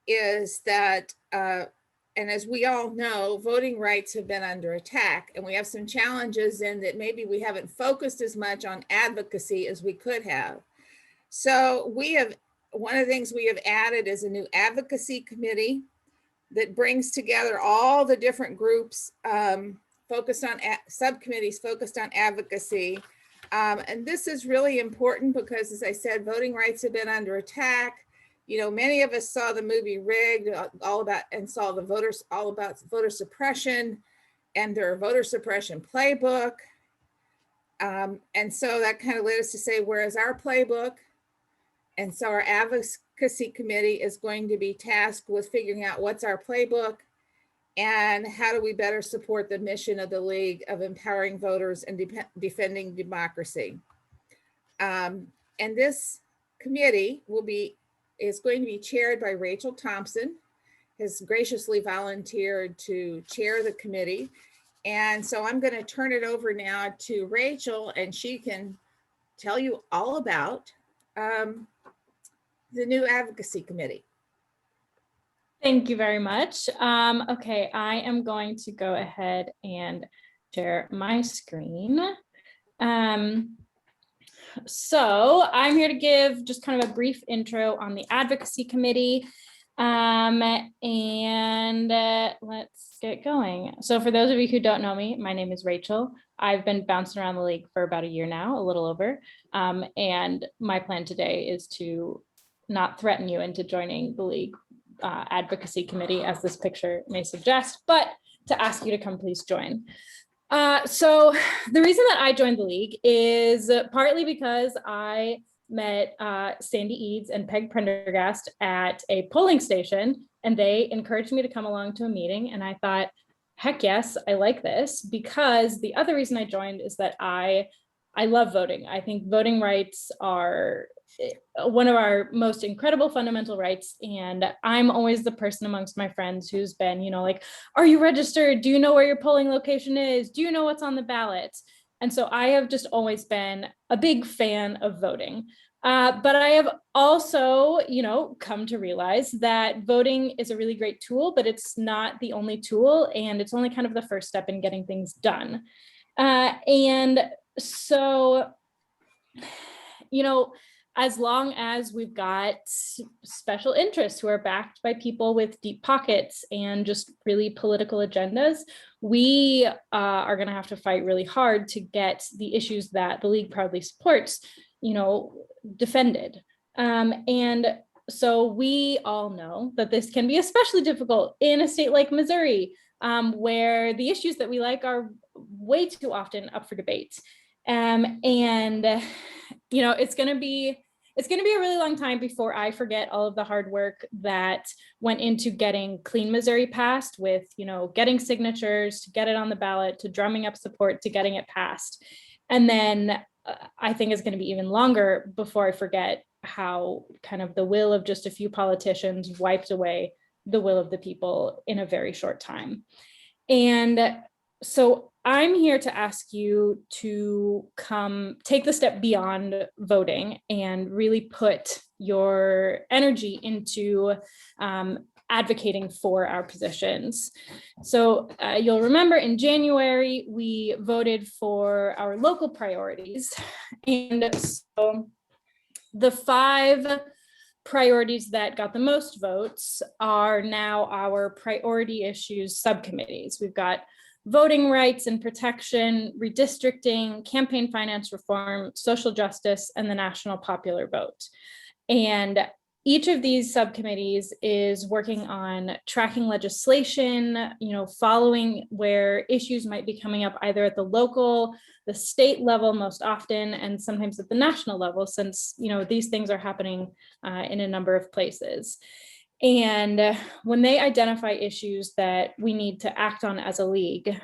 is that, and as we all know, voting rights have been under attack, and we have some challenges in that maybe we haven't focused as much on advocacy as we could have. So one of the things we have added is a new advocacy committee that brings together all the different groups focused on subcommittees focused on advocacy. And this is really important because, as I said, voting rights have been under attack. Many of us saw the movie Rigged, all about voter suppression and their voter suppression playbook. And so that kind of led us to say, where is our playbook? And so our advocacy committee is going to be tasked with figuring out what's our playbook and how do we better support the mission of the League of empowering voters and defending democracy. And this committee is going to be chaired by Rachel Thompson, has graciously volunteered to chair the committee. And so I'm going to turn it over now to Rachel, and she can tell you all about the new advocacy committee. Thank you very much. Okay, I am going to go ahead and share my screen. So I'm here to give just kind of a brief intro on the Advocacy Committee. Let's get going. So for those of you who don't know me, my name is Rachel. I've been bouncing around the league for about a year now, a little over. And my plan today is to not threaten you into joining the league Advocacy Committee, as this picture may suggest, but to ask you to come please join. So the reason that I joined the league is partly because I met Sandy Eads and Peg Prendergast at a polling station, and they encouraged me to come along to a meeting. And I thought, heck yes, I like this, because the other reason I joined is that I love voting. I think voting rights are one of our most incredible fundamental rights. And I'm always the person amongst my friends who's been, like, are you registered? Do you know where your polling location is? Do you know what's on the ballot? And so I have just always been a big fan of voting. But I have also, come to realize that voting is a really great tool, but it's not the only tool. And it's only kind of the first step in getting things done. And so, as long as we've got special interests who are backed by people with deep pockets and just really political agendas, we are going to have to fight really hard to get the issues that the league proudly supports, defended. And so we all know that this can be especially difficult in a state like Missouri, where the issues that we like are way too often up for debate. It's going to be a really long time before I forget all of the hard work that went into getting Clean Missouri passed, with, getting signatures to get it on the ballot, to drumming up support, to getting it passed. And then I think it's going to be even longer before I forget how kind of the will of just a few politicians wiped away the will of the people in a very short time. And so I'm here to ask you to come take the step beyond voting and really put your energy into advocating for our positions. So you'll remember in January, we voted for our local priorities. And so the 5 priorities that got the most votes are now our priority issues subcommittees. We've got voting rights and protection, redistricting, campaign finance reform, social justice, and the national popular vote. And each of these subcommittees is working on tracking legislation, following where issues might be coming up either at the local, the state level most often, and sometimes at the national level, since, these things are happening in a number of places. And when they identify issues that we need to act on as a league,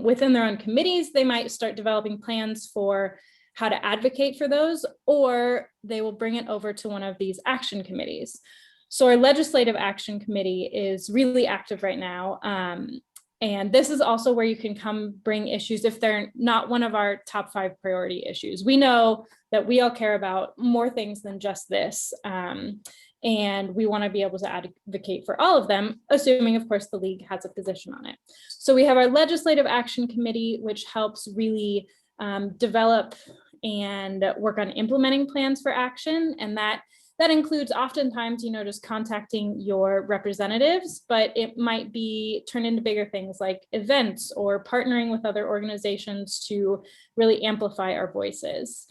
within their own committees, they might start developing plans for how to advocate for those, or they will bring it over to one of these action committees. So our Legislative Action Committee is really active right now. And this is also where you can come bring issues if they're not one of our top 5 priority issues. We know that we all care about more things than just this. And we want to be able to advocate for all of them, assuming, of course, the league has a position on it. So we have our Legislative Action Committee, which helps really develop and work on implementing plans for action. And that includes oftentimes, just contacting your representatives, but it might be turned into bigger things like events or partnering with other organizations to really amplify our voices.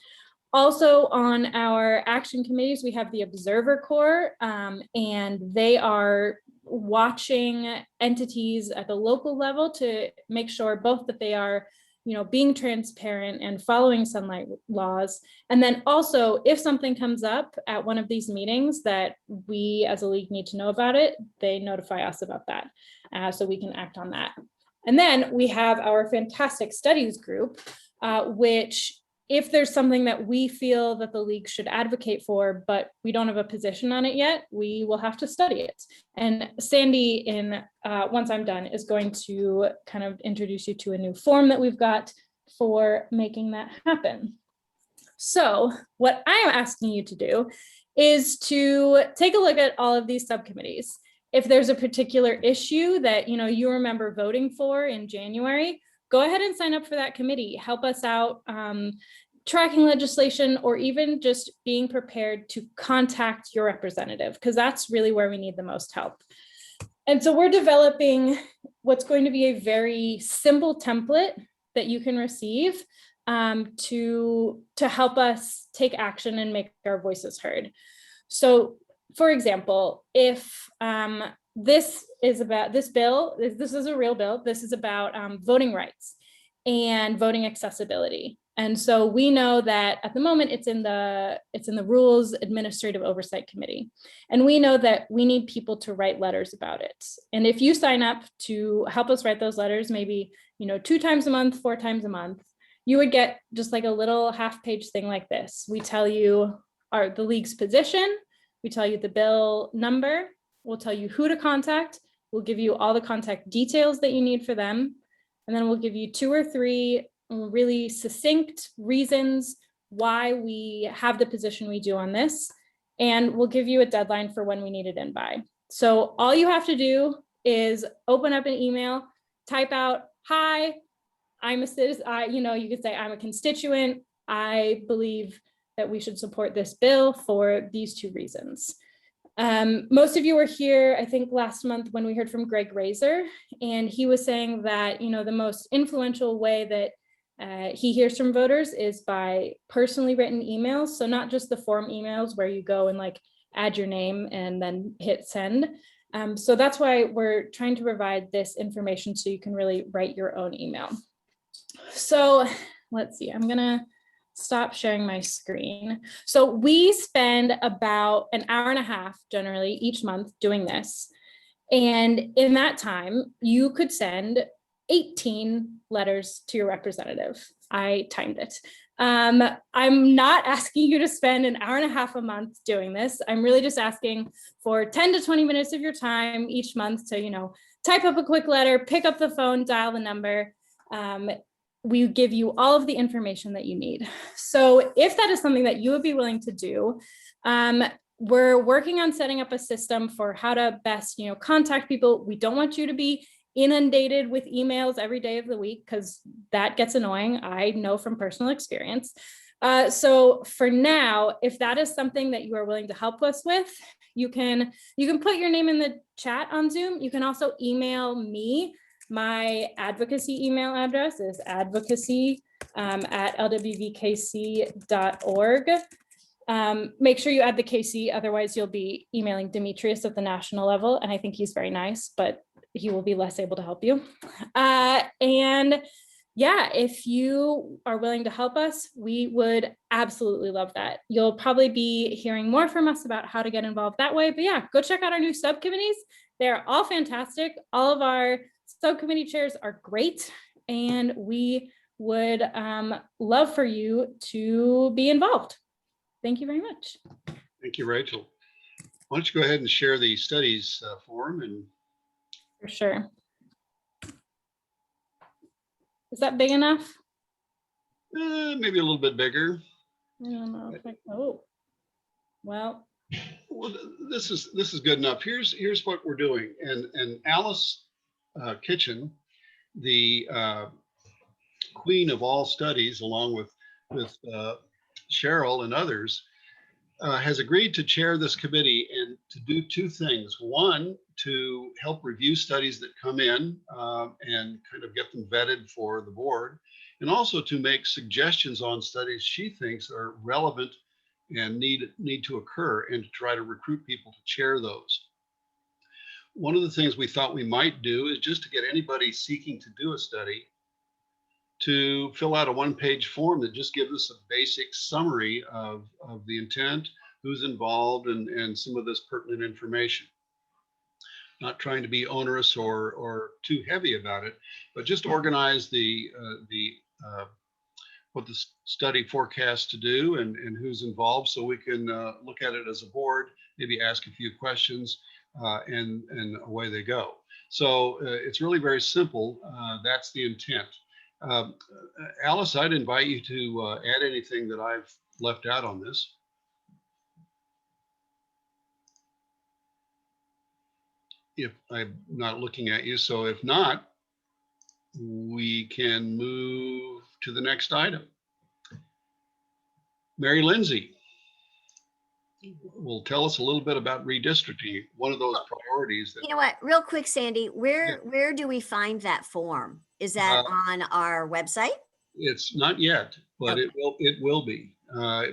Also on our action committees, we have the Observer Corps, and they are watching entities at the local level to make sure both that they are being transparent and following sunlight laws. And then also, if something comes up at one of these meetings that we as a league need to know about it, they notify us about that, so we can act on that. And then we have our fantastic studies group, which, if there's something that we feel that the league should advocate for, but we don't have a position on it yet, we will have to study it. And Sandy, once I'm done, is going to kind of introduce you to a new form that we've got for making that happen. So what I am asking you to do is to take a look at all of these subcommittees. If there's a particular issue that you remember voting for in January, go ahead and sign up for that committee. Help us out tracking legislation, or even just being prepared to contact your representative, because that's really where we need the most help. And so we're developing what's going to be a very simple template that you can receive to help us take action and make our voices heard. So, for example, if this is about this bill, this is a real bill, this is about voting rights and voting accessibility. And so we know that at the moment it's in the Rules Administrative Oversight Committee. And we know that we need people to write letters about it. And if you sign up to help us write those letters, maybe 2 times a month, 4 times a month, you would get just like a little half-page thing like this. We tell you the league's position, we tell you the bill number, we'll tell you who to contact, we'll give you all the contact details that you need for them, and then we'll give you 2 or 3 really succinct reasons why we have the position we do on this, and we'll give you a deadline for when we need it in by. So all you have to do is open up an email, type out, "Hi, I'm a citizen," you could say, "I'm a constituent. I believe that we should support this bill for these 2 reasons." Most of you were here, I think, last month when we heard from Greg Razor, and he was saying that, the most influential way that he hears from voters is by personally written emails. So not just the form emails where you go and like add your name and then hit send. So that's why we're trying to provide this information so you can really write your own email. So let's see, I'm gonna stop sharing my screen. So we spend about an hour and a half generally each month doing this. And in that time, you could send 18 letters to your representative. I timed it. I'm not asking you to spend an hour and a half a month doing this. I'm really just asking for 10 to 20 minutes of your time each month to, type up a quick letter, pick up the phone, dial the number. We give you all of the information that you need. So if that is something that you would be willing to do, we're working on setting up a system for how to best, contact people. We don't want you to be inundated with emails every day of the week, because that gets annoying. I know from personal experience. So for now, if that is something that you are willing to help us with, you can put your name in the chat on Zoom. You can also email me. My advocacy email address is advocacy@lwvkc.org. Make sure you add the KC, otherwise you'll be emailing Demetrius at the national level, and I think he's very nice, but he will be less able to help you. And yeah, if you are willing to help us, we would absolutely love that. You'll probably be hearing more from us about how to get involved that way, but yeah, go check out our new subcommittees. They're all fantastic. All of our subcommittee chairs are great, and we would love for you to be involved. Thank you very much. Thank you, Rachel. Why don't you go ahead and share the studies form? And For sure. Is that big enough? maybe a little bit bigger. I don't know. Well, this is good enough. Here's what we're doing. And Alice Kitchen, the queen of all studies, along with Cheryl and others, has agreed to chair this committee and to do 2 things. One, to help review studies that come in and kind of get them vetted for the board, and also to make suggestions on studies she thinks are relevant and need to occur, and to try to recruit people to chair those. One of the things we thought we might do is just to get anybody seeking to do a study to fill out a 1-page form that just gives us a basic summary of the intent, who's involved, and some of this pertinent information. Not trying to be onerous or too heavy about it, but just organize what the study forecasts to do and who's involved, so we can look at it as a board, maybe ask a few questions, and away they go. So it's really very simple. That's the intent. Alice, I'd invite you to add anything that I've left out on this. If I'm not looking at you, so if not, we can move to the next item. Mary Lindsay will tell us a little bit about redistricting, one of those priorities that, You know what, real quick, Sandy, where do we find that form? Is that on our website? it's not yet, but Okay. it will be.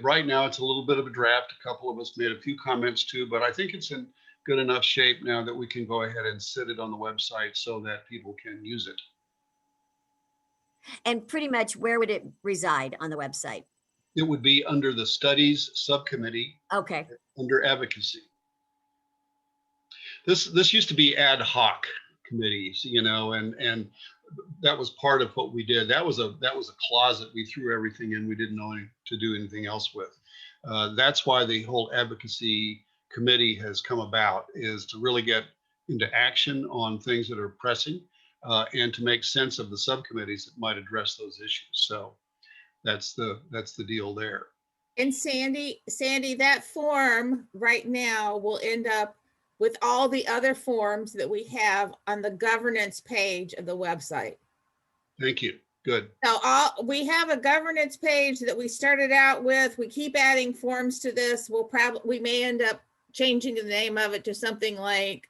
Right now, it's a little bit of a draft. A couple of us made a few comments too, but I think it's in good enough shape now that we can go ahead and sit it on the website so that people can use it. And pretty much where would it reside on the website? It would be under the Studies Subcommittee Okay. under Advocacy. This used to be ad hoc committees, you know, and that was part of what we did. That was a closet we threw everything in. We didn't know to do anything else with. That's why the whole Advocacy Committee has come about, is to really get into action on things that are pressing and to make sense of the subcommittees that might address those issues. So that's the deal there. And Sandy, that form right now will end up with all the other forms that we have on the governance page of the website. Thank you. Good. So we have a governance page that we started out with. We keep adding forms to this. We may end up changing the name of it to something like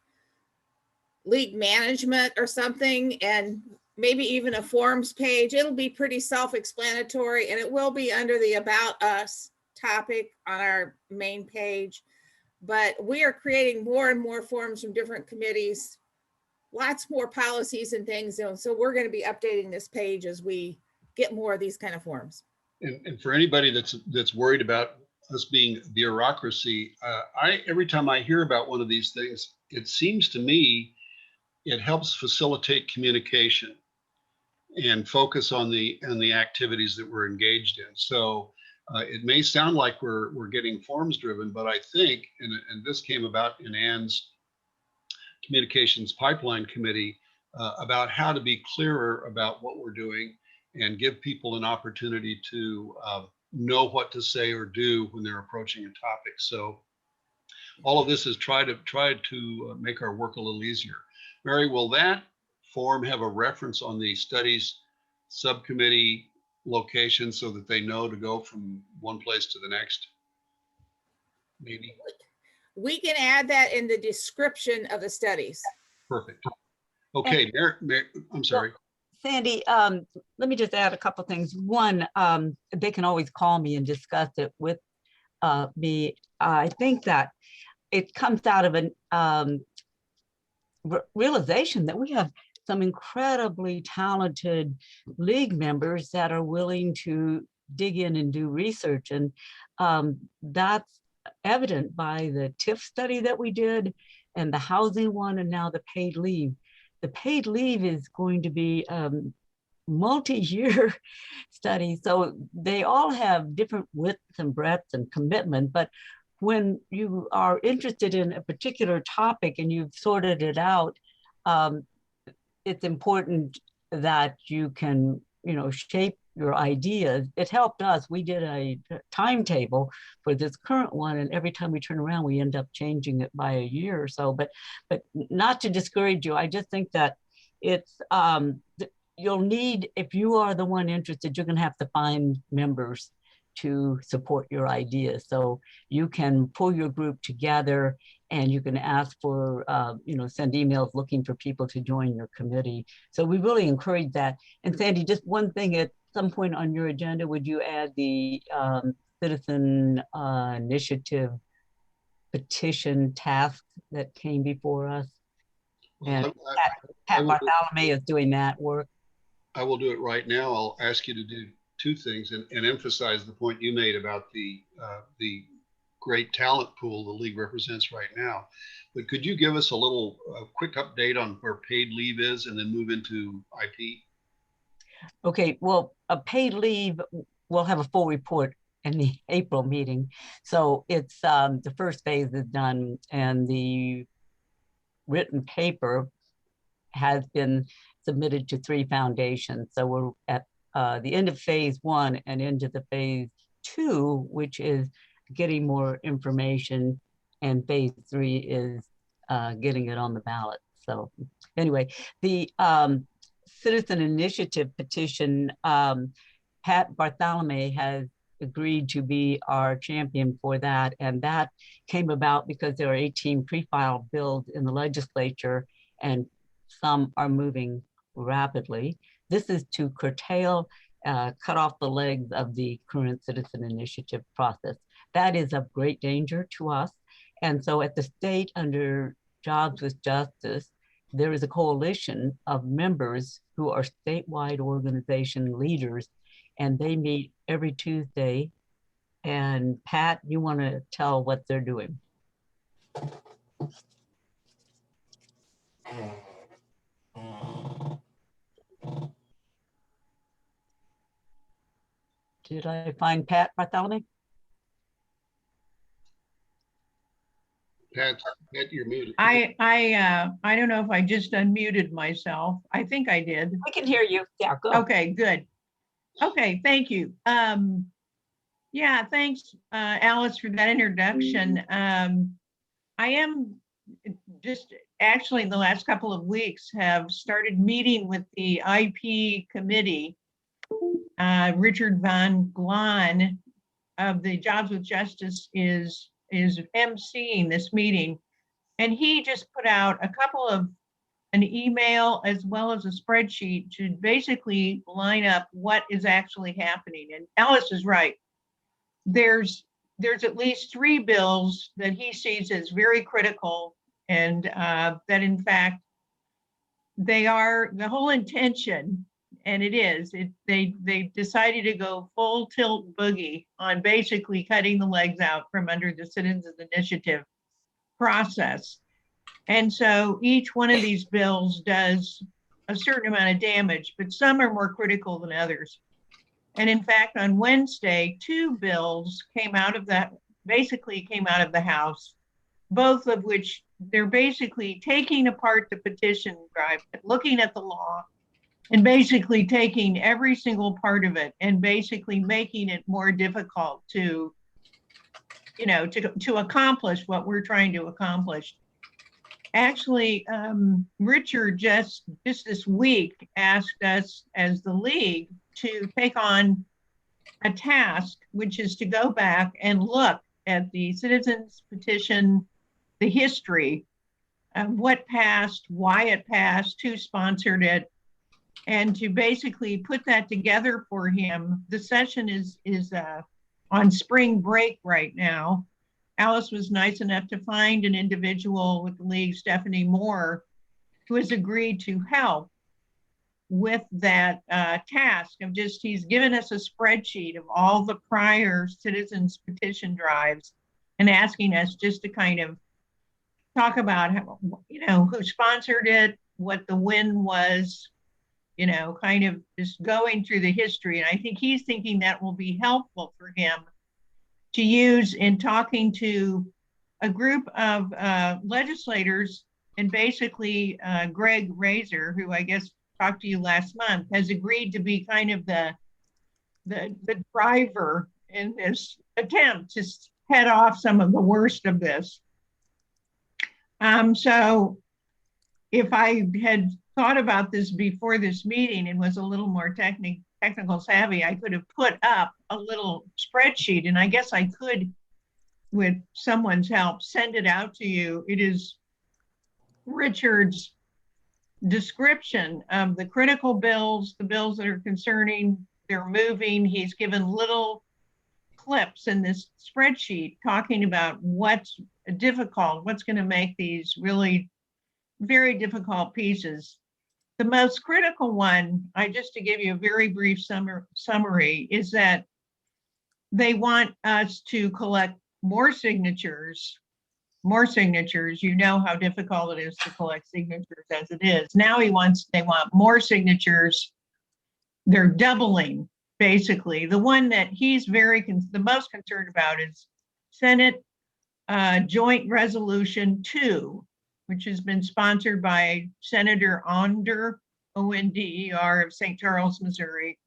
League Management or something, and maybe even a forms page. It'll be pretty self-explanatory, and it will be under the About Us topic on our main page. But we are creating more and more forms from different committees, lots more policies and things. So we're going to be updating this page as we get more of these kind of forms. And for anybody that's worried about us being bureaucracy, every time I hear about one of these things, it seems to me it helps facilitate communication and focus on the activities that we're engaged in. So it may sound like we're getting forms driven, but I think, and this came about in Ann's Communications Pipeline Committee, about how to be clearer about what we're doing and give people an opportunity to know what to say or do when they're approaching a topic. So all of this is try to make our work a little easier. Mary, will that form have a reference on the Studies Subcommittee location so that they know to go from one place to the next? Maybe. We can add that in the description of the studies. Perfect. Okay, Mary, I'm sorry. Sandy, let me just add a couple things. One, they can always call me and discuss it with me. I think that it comes out of an realization that we have some incredibly talented league members that are willing to dig in and do research. And that's evident by the TIF study that we did and the housing one, and now the paid leave. The paid leave is going to be multi-year study. So they all have different widths and breadths and commitment, but when you are interested in a particular topic and you've sorted it out, it's important that you can, shape your ideas. It helped us. We did a timetable for this current one, and every time we turn around, we end up changing it by a year or so. But not to discourage you, I just think that it's you'll need, if you are the one interested, you're going to have to find members to support your ideas. So you can pull your group together and you can ask for, send emails looking for people to join your committee. So we really encourage that. And Sandy, just one thing, at some point on your agenda, would you add the citizen initiative petition task that came before us? And Pat Bartholomew is doing that work. I will do it right now. I'll ask you to do two things and emphasize the point you made about the great talent pool the league represents right now. But could you give us a quick update on where paid leave is and then move into IP? Okay, well, a paid leave, we'll have a full report in the April meeting. So it's the first phase is done and the written paper has been submitted to 3 foundations. So we're at the end of phase 1 and into the phase 2, which is getting more information, and phase 3 is getting it on the ballot. So anyway, the citizen initiative petition, Pat Bartholomew agreed to be our champion for that. And that came about because there are 18 pre-filed bills in the legislature and some are moving rapidly. This is to curtail, cut off the legs of the current citizen initiative process. That is of great danger to us. And so at the state, under Jobs with Justice, there is a coalition of members who are statewide organization leaders, and they meet every Tuesday. And Pat, you want to tell what they're doing? Did I find Pat Bartholomew? Pat, you're muted. I don't know if I just unmuted myself. I think I did. I can hear you. Yeah, go. Okay, good. Okay, thank you. Yeah, thanks, Alice, for that introduction. I am just actually in the last couple of weeks have started meeting with the IP committee. Richard Van Glan of the Jobs with Justice is emceeing this meeting, and he just put out an email as well as a spreadsheet to basically line up what is actually happening. And Alice is right. There's at least 3 bills that he sees as very critical, and that in fact they are the whole intention. And it is, they decided to go full tilt boogie on basically cutting the legs out from under the citizens initiative process. And so each one of these bills does a certain amount of damage, but some are more critical than others. And in fact, on Wednesday, 2 bills came out of the House, both of which they're basically taking apart the petition drive, looking at the law, and basically taking every single part of it and basically making it more difficult to accomplish what we're trying to accomplish. Actually, Richard just this week asked us as the league to take on a task, which is to go back and look at the citizens petition, the history of what passed, why it passed, who sponsored it, and to basically put that together for him. The session is on spring break right now. Alice was nice enough to find an individual with the league, Stephanie Moore, who has agreed to help with that task of he's given us a spreadsheet of all the prior citizens petition drives and asking us just to kind of talk about how, who sponsored it, what the win was, kind of just going through the history. And I think he's thinking that will be helpful for him to use in talking to a group of legislators. And basically Greg Razor, who I guess talked to you last month, has agreed to be kind of the driver in this attempt to head off some of the worst of this. So if I had thought about this before this meeting and was a little more technical savvy, I could have put up a little spreadsheet, and I guess I could, with someone's help, send it out to you. It is Richard's description of the critical bills, the bills that are concerning, they're moving. He's given little clips in this spreadsheet talking about what's difficult, what's going to make these really very difficult pieces. The most critical one, just to give you a very brief summary, is that they want us to collect more signatures. You know how difficult it is to collect signatures as it is. Now they want more signatures. They're doubling, basically. The one that he's the most concerned about is Senate Joint Resolution 2, which has been sponsored by Senator Onder, O-N-D-E-R, of St. Charles, Missouri.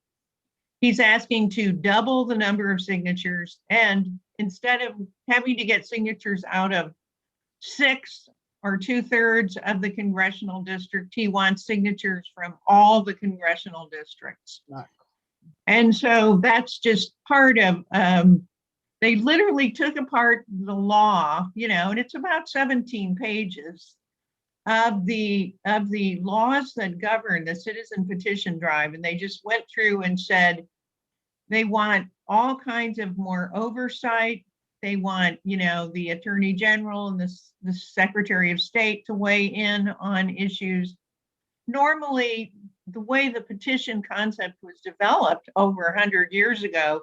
He's asking to double the number of signatures, and instead of having to get signatures out of 6 or 2/3 of the congressional district, he wants signatures from all the congressional districts. And so that's just part of, they literally took apart the law, you know, and it's about 17 pages of the laws that govern the citizen petition drive. And they just went through and said, they want all kinds of more oversight. They want, you know, the Attorney General and the Secretary of State to weigh in on issues. Normally, the way the petition concept was developed over 100 years ago,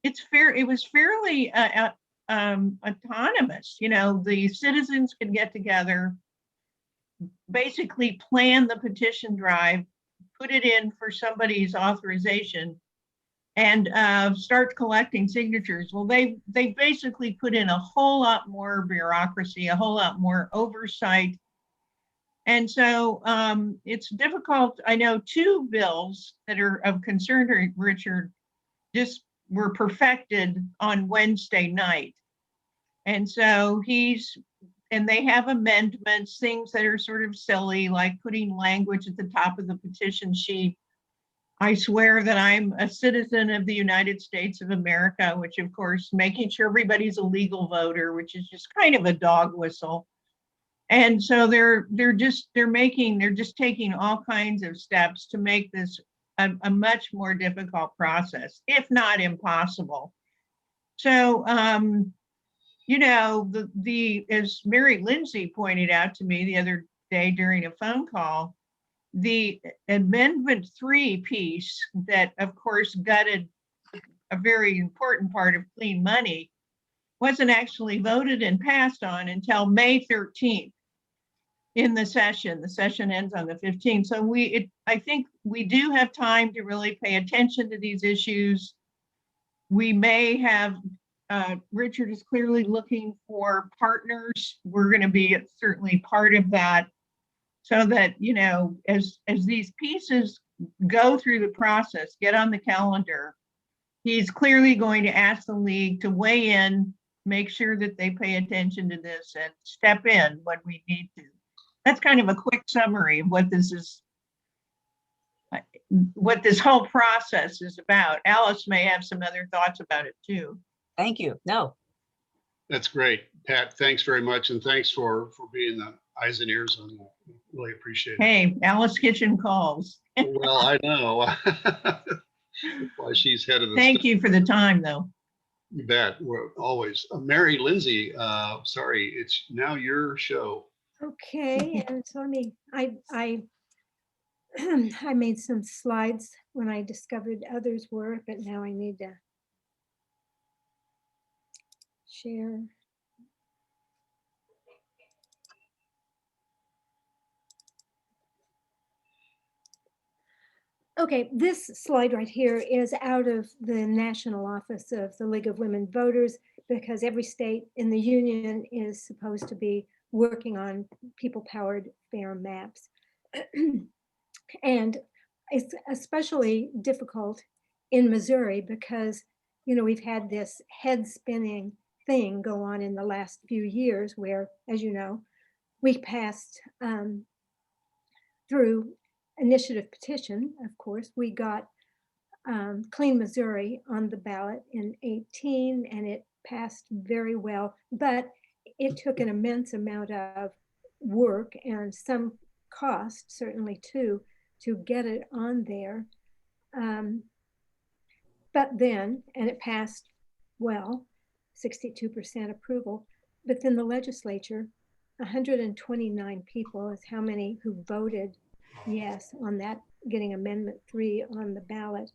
it was fairly autonomous. You know, the citizens could get together, basically plan the petition drive, put it in for somebody's authorization, and start collecting signatures. Well, they basically put in a whole lot more bureaucracy, a whole lot more oversight. And so it's difficult. I know two bills that are of concern to Richard just were perfected on Wednesday night. And so and they have amendments, things that are sort of silly, like putting language at the top of the petition sheet. I swear that I'm a citizen of the United States of America, which of course, making sure everybody's a legal voter, which is just kind of a dog whistle. And so they're just taking all kinds of steps to make this a much more difficult process, if not impossible. So, you know, as Mary Lindsay pointed out to me the other day during a phone call, the Amendment 3 piece that, of course, gutted a very important part of clean money wasn't actually voted and passed on until May 13th in the session. The session ends on the 15th. So I think we do have time to really pay attention to these issues. We may have, Richard is clearly looking for partners. We're going to be certainly part of that, so that, you know, as these pieces go through the process, get on the calendar, he's clearly going to ask the league to weigh in, make sure that they pay attention to this and step in when we need to. That's kind of a quick summary of what this whole process is about. Alice may have some other thoughts about it too. Thank you. No. That's great, Pat. Thanks very much, and thanks for being the eyes and ears on that. Really appreciate it. Hey, Alice Kitchen calls. Well, I know. That's why she's head of the. Thank you for the time, though. You bet. We're always. Mary Lindsay, sorry, it's now your show. Okay, and so I made some slides when I discovered others were, but now I need to share. Okay, this slide right here is out of the National Office of the League of Women Voters, because every state in the union is supposed to be working on people-powered fair maps. And it's especially difficult in Missouri because, you know, we've had this head-spinning thing go on in the last few years where, as you know, we passed through initiative petition, of course. We got Clean Missouri on the ballot in 2018, and it passed very well, but it took an immense amount of work and some cost, certainly too, to get it on there. But then, and it passed well, 62% approval, but then the legislature, 129 people is how many who voted yes on that, getting Amendment 3 on the ballot,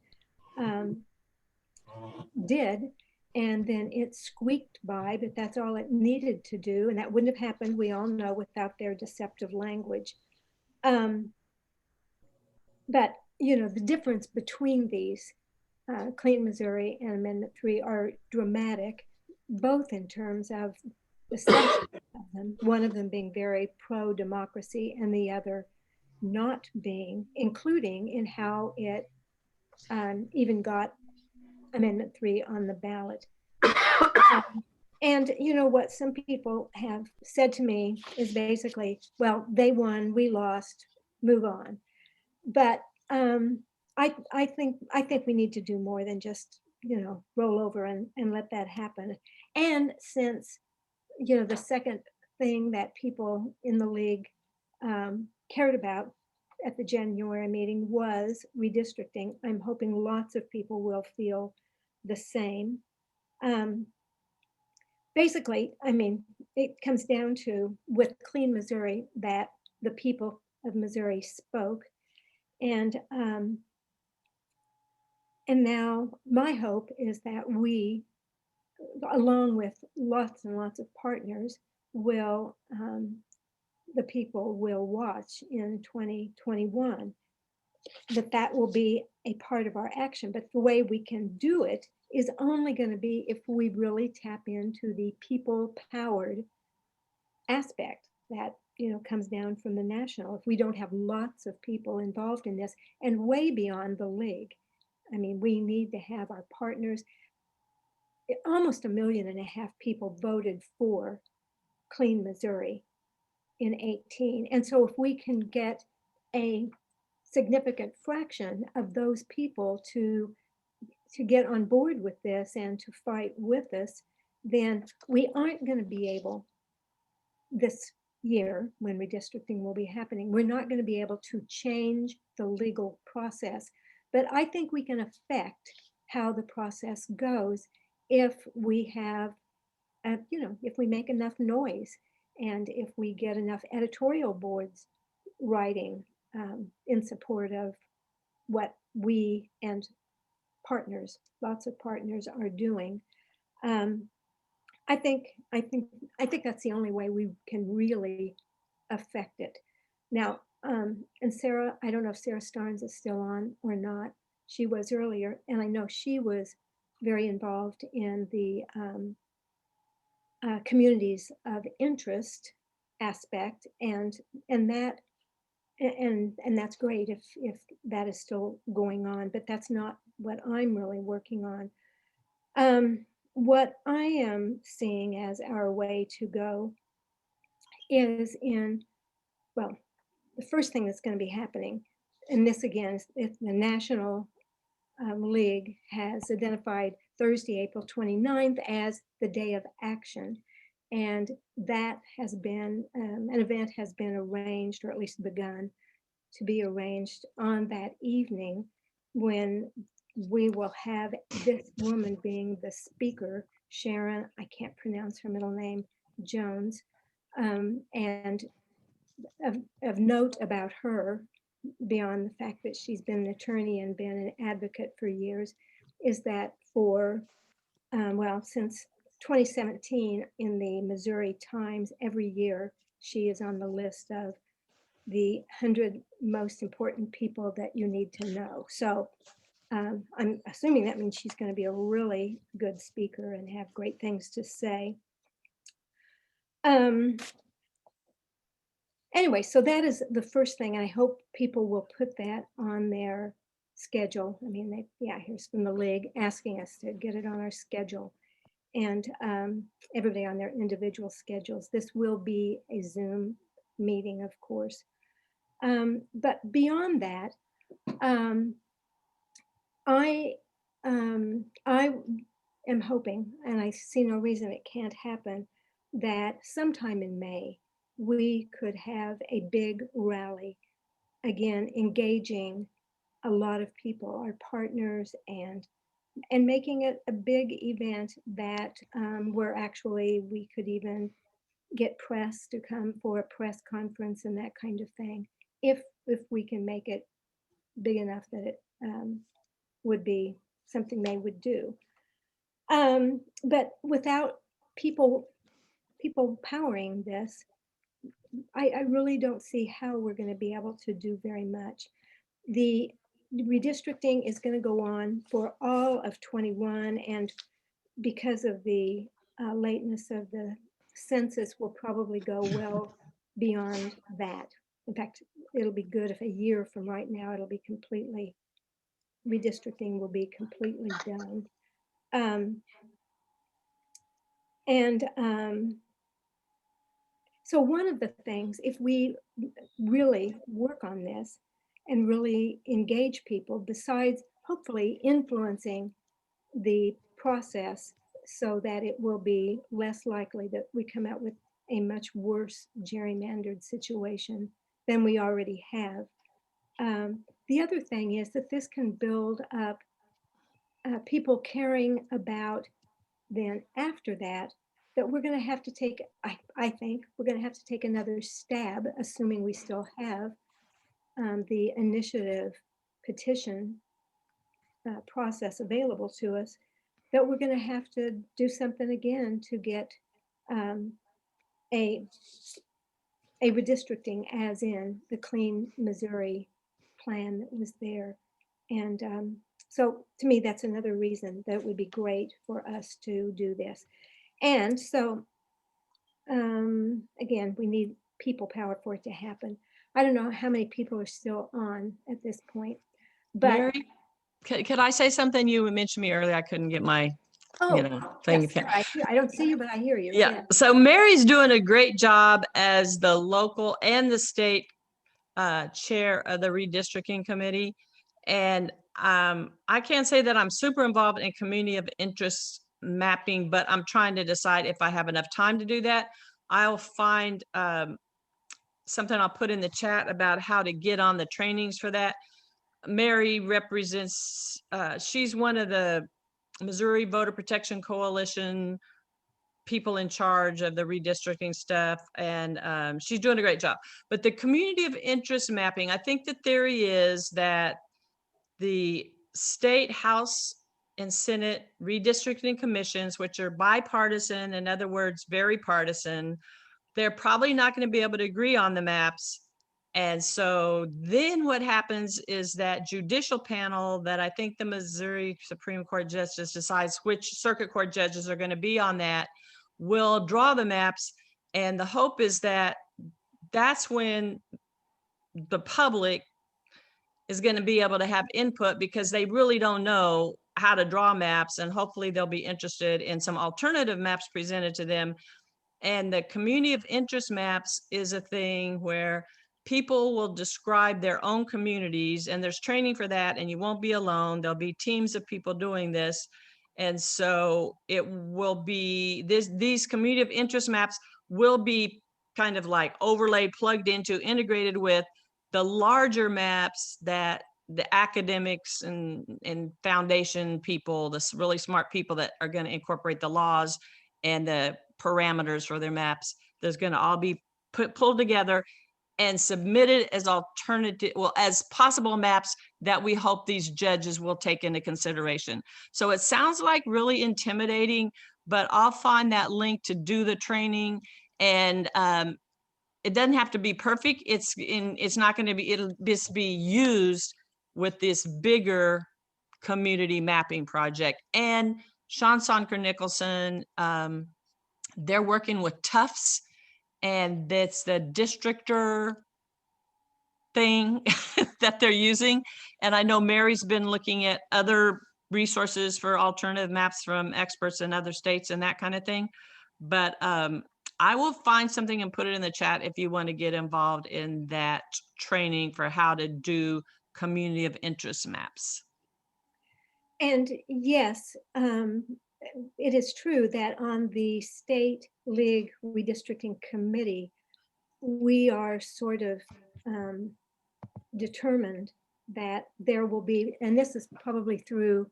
did. And then it squeaked by, but that's all it needed to do. And that wouldn't have happened, we all know, without their deceptive language. But, you know, the difference between these, Clean Missouri and Amendment 3, are dramatic, both in terms of the substance of them, one of them being very pro-democracy and the other not being, including in how it even got Amendment 3 on the ballot. And you know what some people have said to me is basically, well, they won, we lost, move on. But I think we need to do more than just, roll over and let that happen. And since, the second thing that people in the league cared about at the January meeting was redistricting, I'm hoping lots of people will feel the same. Basically, I mean, it comes down to with Clean Missouri that the people of Missouri spoke. And now my hope is that we, along with lots and lots of partners, will, the people will watch in 2021, that will be a part of our action. But the way we can do it is only going to be if we really tap into the people powered aspect that comes down from the national. If we don't have lots of people involved in this and way beyond the league, I mean, we need to have our partners. Almost 1.5 million people voted for Clean Missouri in 2018. And so if we can get a significant fraction of those people to get on board with this and to fight with us, then we aren't going to be able this year when redistricting will be happening. We're not going to be able to change the legal process, but I think we can affect how the process goes if we have, if we make enough noise and if we get enough editorial boards writing in support of what we and partners, lots of partners, are doing. I think that's the only way we can really affect it. Now, and Sarah, I don't know if Sarah Starnes is still on or not. She was earlier, and I know she was very involved in the communities of interest aspect, and that's great if that is still going on, but that's not what I'm really working on. What I am seeing as our way to go is well, the first thing that's going to be happening, and this again is if the National League has identified Thursday, April 29th as the day of action. And that has been, an event has been arranged, or at least begun to be arranged on that evening, when we will have this woman being the speaker, Sharon, I can't pronounce her middle name, Jones. And of note about her, beyond the fact that she's been an attorney and been an advocate for years, is that for, since 2017 in the Missouri Times, every year she is on the list of the 100 most important people that you need to know. So I'm assuming that means she's going to be a really good speaker and have great things to say. Anyway, so that is the first thing. I hope people will put that on their schedule. I mean, here's from the league asking us to get it on our schedule, and everybody on their individual schedules. This will be a Zoom meeting, of course. But beyond that, I am hoping, and I see no reason it can't happen, that sometime in May, we could have a big rally, again, engaging a lot of people, our partners, and making it a big event that where actually we could even get press to come for a press conference and that kind of thing, if we can make it big enough that it would be something they would do. But without people powering this, I really don't see how we're going to be able to do very much. The redistricting is going to go on for all of 21, and because of the lateness of the census, will probably go well beyond that. In fact, it'll be good if a year from right now, it'll be completely, redistricting will be completely done. So one of the things, if we really work on this and really engage people, besides hopefully influencing the process so that it will be less likely that we come out with a much worse gerrymandered situation than we already have. The other thing is that this can build up people caring about then after that, that we're going to have to take, I think we're going to have to take another stab, assuming we still have the initiative petition process available to us, that we're going to have to do something again to get a redistricting, as in the Clean Missouri plan that was there. And so to me, that's another reason that it would be great for us to do this. And so, again, we need people power for it to happen. I don't know how many people are still on at this point, but Mary, could I say something? You mentioned me earlier. I couldn't get my, thing. yes, I don't see you, but I hear you. Yeah. So Mary's doing a great job as the local and the state chair of the redistricting committee. And I can't say that I'm super involved in community of interest mapping, but I'm trying to decide if I have enough time to do that. I'll find something I'll put in the chat about how to get on the trainings for that. Mary represents, she's one of the Missouri Voter Protection Coalition people in charge of the redistricting stuff, and she's doing a great job. But the community of interest mapping, I think the theory is that the state House and Senate redistricting commissions, which are bipartisan, in other words, very partisan, they're probably not going to be able to agree on the maps. And so then what happens is that judicial panel that I think the Missouri Supreme Court Justice decides which circuit court judges are going to be on that will draw the maps. And the hope is that that's when the public is going to be able to have input, because they really don't know how to draw maps, and hopefully they'll be interested in some alternative maps presented to them. And the community of interest maps is a thing where people will describe their own communities, and there's training for that, and you won't be alone. There'll be teams of people doing this. And so it will be these community of interest maps will be kind of like overlaid, plugged into, integrated with the larger maps that the academics and foundation people, the really smart people that are going to incorporate the laws and the parameters for their maps, there's going to all be pulled together and submitted as alternative, well, as possible maps that we hope these judges will take into consideration. So it sounds like really intimidating, but I'll find that link to do the training. And it doesn't have to be perfect. It's not going to be, it'll just be used with this bigger community mapping project. And Sean Sonker-Nicholson, they're working with Tufts, and that's the districtor thing that they're using. And I know Mary's been looking at other resources for alternative maps from experts in other states and that kind of thing. But I will find something and put it in the chat if you want to get involved in that training for how to do community of interest maps. And yes, it is true that on the State League Redistricting Committee, we are sort of determined that there will be, and this is probably through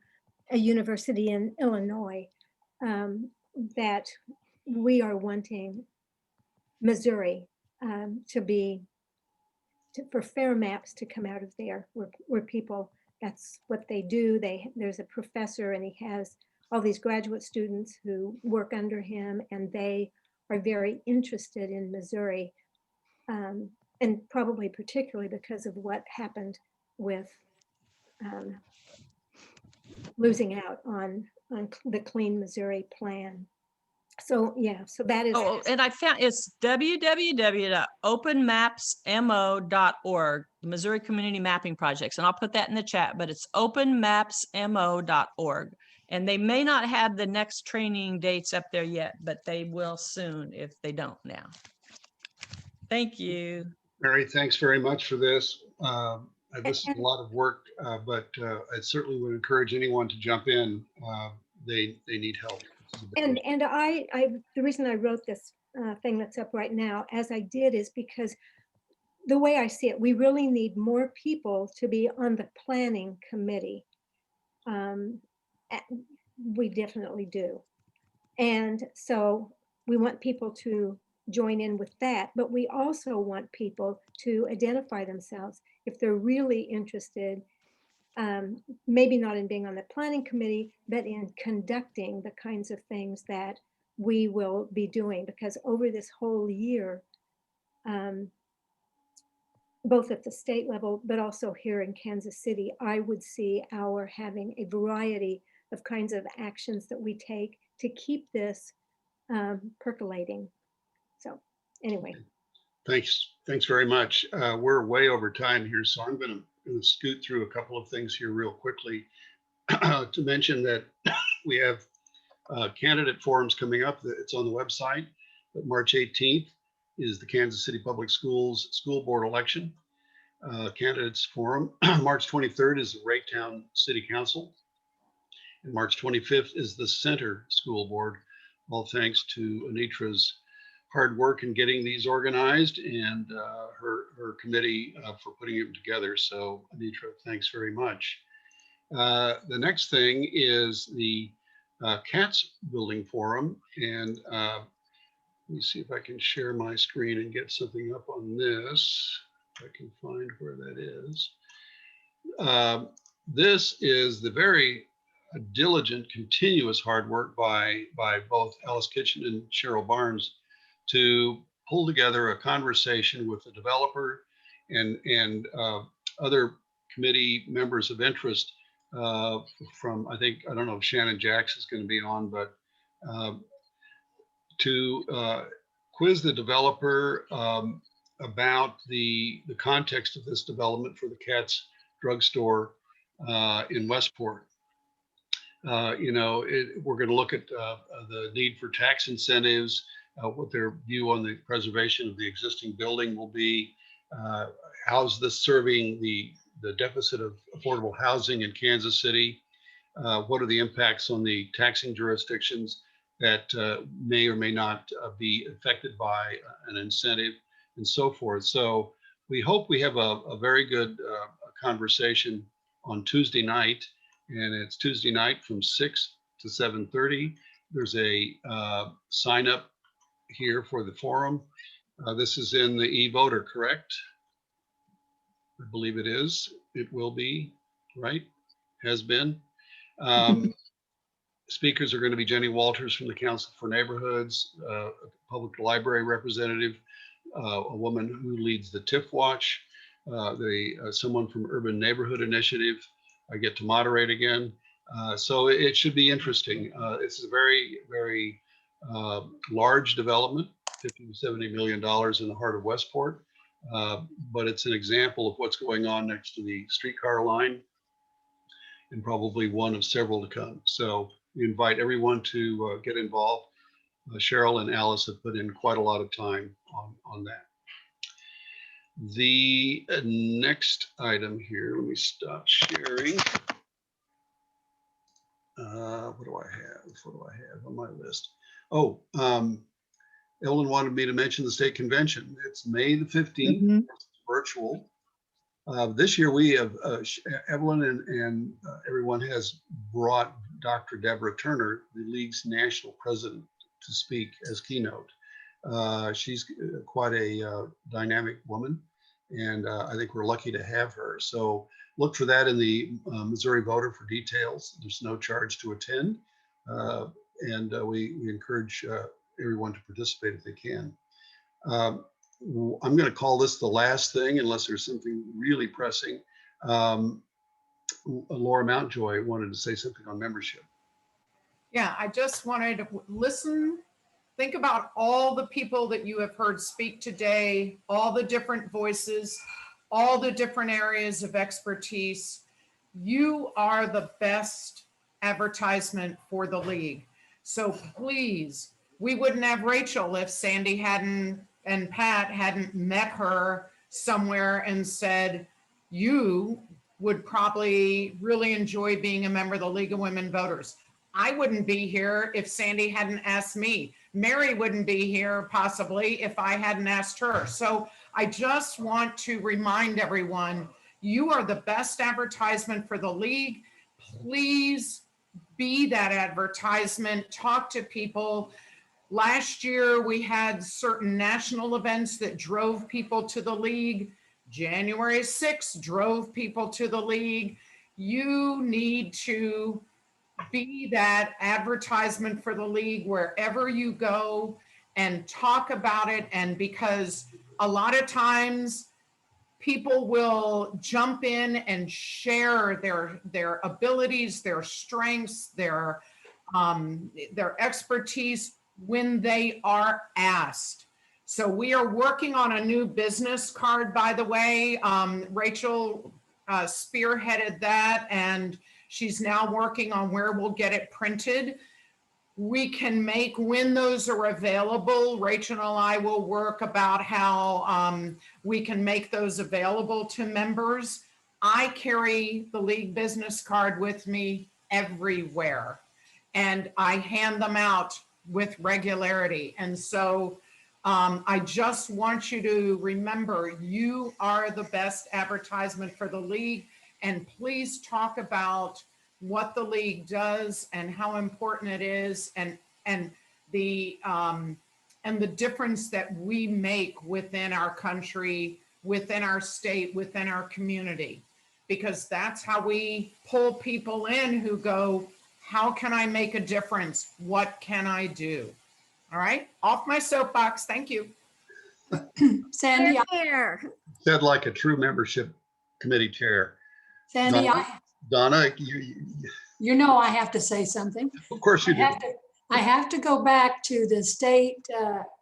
a university in Illinois, that we are wanting Missouri for fair maps to come out of there, where people, that's what they do. There's a professor, and he has all these graduate students who work under him, and they are very interested in Missouri, and probably particularly because of what happened with losing out on the Clean Missouri plan. So yeah, so that is. Oh, and I found it's www.openmapsmo.org, the Missouri Community Mapping Projects. And I'll put that in the chat, but it's openmapsmo.org. And they may not have the next training dates up there yet, but they will soon if they don't now. Thank you. Mary, thanks very much for this. This is a lot of work, but I certainly would encourage anyone to jump in. They need help. And the reason I wrote this thing that's up right now, as I did, is because the way I see it, we really need more people to be on the planning committee. We definitely do. And so we want people to join in with that, but we also want people to identify themselves if they're really interested, maybe not in being on the planning committee, but in conducting the kinds of things that we will be doing. Because over this whole year, both at the state level, but also here in Kansas City, I would see our having a variety of kinds of actions that we take to keep this percolating. So anyway. Thanks very much. We're way over time here, so I'm going to scoot through a couple of things here real quickly to mention that we have candidate forums coming up. It's on the website, but March 18th is the Kansas City Public Schools School Board election candidates forum. March 23rd is the Raytown City Council. And March 25th is the Center School Board. All thanks to Anitra's hard work in getting these organized and her committee for putting them together. So Anitra, thanks very much. The next thing is the CATS Building Forum. And let me see if I can share my screen and get something up on this. If I can find where that is. This is the very diligent, continuous hard work by both Alice Kitchen and Cheryl Barnes to pull together a conversation with the developer and other committee members of interest from, I don't know if Shannon Jacks is going to be on, but to quiz the developer about the context of this development for the Katz drugstore in Westport. We're going to look at the need for tax incentives, what their view on the preservation of the existing building will be. How's this serving the deficit of affordable housing in Kansas City? What are the impacts on the taxing jurisdictions that may or may not be affected by an incentive and so forth. So we hope we have a very good conversation on Tuesday night, and it's Tuesday night from 6 to 7:30. There's a sign up here for the forum. This is in the e-voter, correct? I believe it is. It will be, right? Has been. Speakers are going to be Jenny Walters from the Council for Neighborhoods, a public library representative, a woman who leads the TIF Watch, someone from Urban Neighborhood Initiative. I get to moderate again. So it should be interesting. It's a very, very large development, $50 to $70 million in the heart of Westport. But it's an example of what's going on next to the streetcar line, and probably one of several to come. So we invite everyone to get involved. Cheryl and Alice have put in quite a lot of time on that. The next item here, let me stop sharing. What do I have on my list? Oh, Ellen wanted me to mention the state convention. It's May the 15th, virtual. This year we have, Evelyn and everyone has brought Dr. Deborah Turner, the League's national president, to speak as keynote. She's quite a dynamic woman, and I think we're lucky to have her. So look for that in the Missouri Voter for details. There's no charge to attend, and we encourage everyone to participate if they can. I'm going to call this the last thing unless there's something really pressing. Laura Mountjoy wanted to say something on membership. Yeah, I just wanted to listen, think about all the people that you have heard speak today, all the different voices, all the different areas of expertise. You are the best advertisement for the League. So please, we wouldn't have Rachel if Sandy and Pat hadn't met her somewhere and said, you would probably really enjoy being a member of the League of Women Voters. I wouldn't be here if Sandy hadn't asked me. Mary wouldn't be here possibly if I hadn't asked her. So I just want to remind everyone, you are the best advertisement for the League. Please be that advertisement. Talk to people. Last year, we had certain national events that drove people to the League. January 6th drove people to the League. You need to be that advertisement for the League wherever you go and talk about it. And because a lot of times people will jump in and share their abilities, their strengths, their expertise when they are asked. So we are working on a new business card, by the way. Rachel spearheaded that, and she's now working on where we'll get it printed. We can make, when those are available, Rachel and I will work about how we can make those available to members. I carry the League business card with me everywhere, and I hand them out with regularity. And so I just want you to remember, you are the best advertisement for the League, and please talk about what the League does and how important it is, and the difference that we make within our country, within our state, within our community, because that's how we pull people in who go, how can I make a difference? What can I do? All right, off my soapbox. Thank you. Sandy, Here. Said like a true membership committee chair. Sandy, Donna, you know I have to say something. of course you do. I have to go back to the state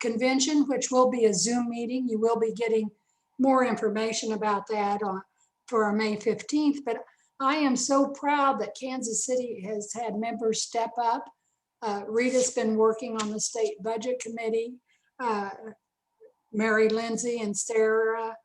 convention, which will be a Zoom meeting. You will be getting more information about that for May 15th. But I am so proud that Kansas City has had members step up. Rita's been working on the state budget committee. Mary Lindsay and Sarah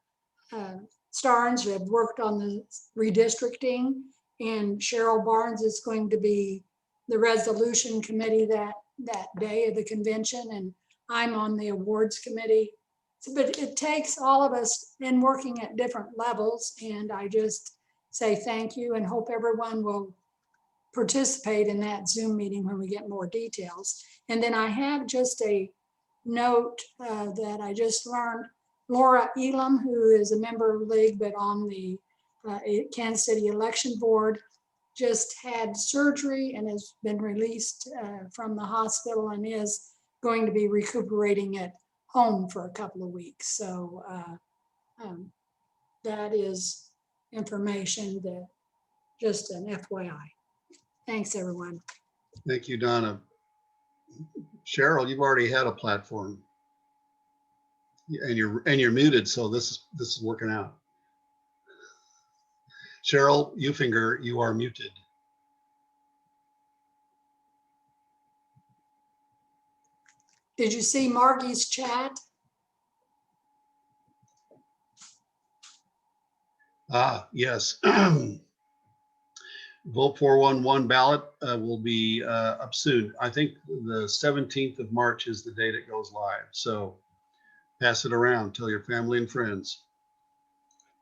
Starnes have worked on the redistricting, and Cheryl Barnes is going to be the resolution committee that day of the convention, and I'm on the awards committee. So, but it takes all of us in working at different levels, and I just say thank you and hope everyone will participate in that Zoom meeting when we get more details. And then I have just a note that I just learned. Laura Elam, who is a member of the League but on the Kansas City Election Board, just had surgery and has been released from the hospital and is going to be recuperating at home for a couple of weeks. So that is information that just an FYI. Thanks, everyone. Thank you, Donna. Cheryl, you've already had a platform, and you're muted, so this is working out. Cheryl Ufinger, you are muted. Did you see Margie's chat? Yes. Vote 411 ballot will be up soon. I think the 17th of March is the date it goes live. So pass it around, tell your family and friends.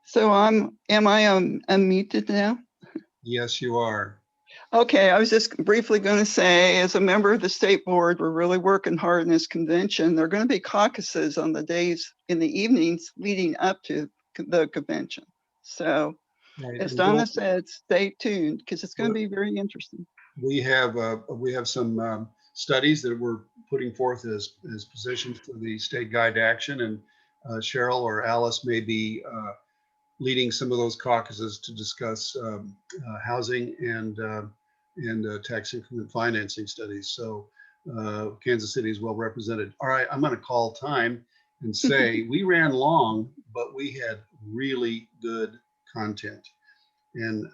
So am I unmuted now? Yes, you are. Okay, I was just briefly going to say, as a member of the state board, we're really working hard in this convention. There are going to be caucuses on the days in the evenings leading up to the convention. So Right. as Donna said, stay tuned because it's going to be very interesting. We have some studies that we're putting forth as positions for the state guide to action, and Cheryl or Alice may be leading some of those caucuses to discuss housing and tax increment financing studies. So Kansas City is well represented. All right, I'm going to call time and say we ran long, but we had really good content, and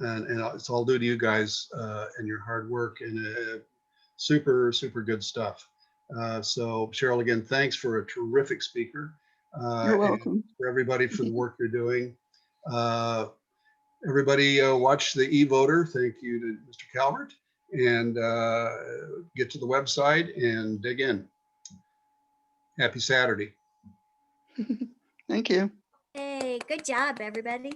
it's all due to you guys and your hard work and super good stuff. So Cheryl, again, thanks for a terrific speaker. You're welcome. For everybody for the work you're doing. Everybody watch the e-voter. Thank you to Mr. Calvert, and get to the website and dig in. Happy Saturday. Thank you. Hey, good job, everybody.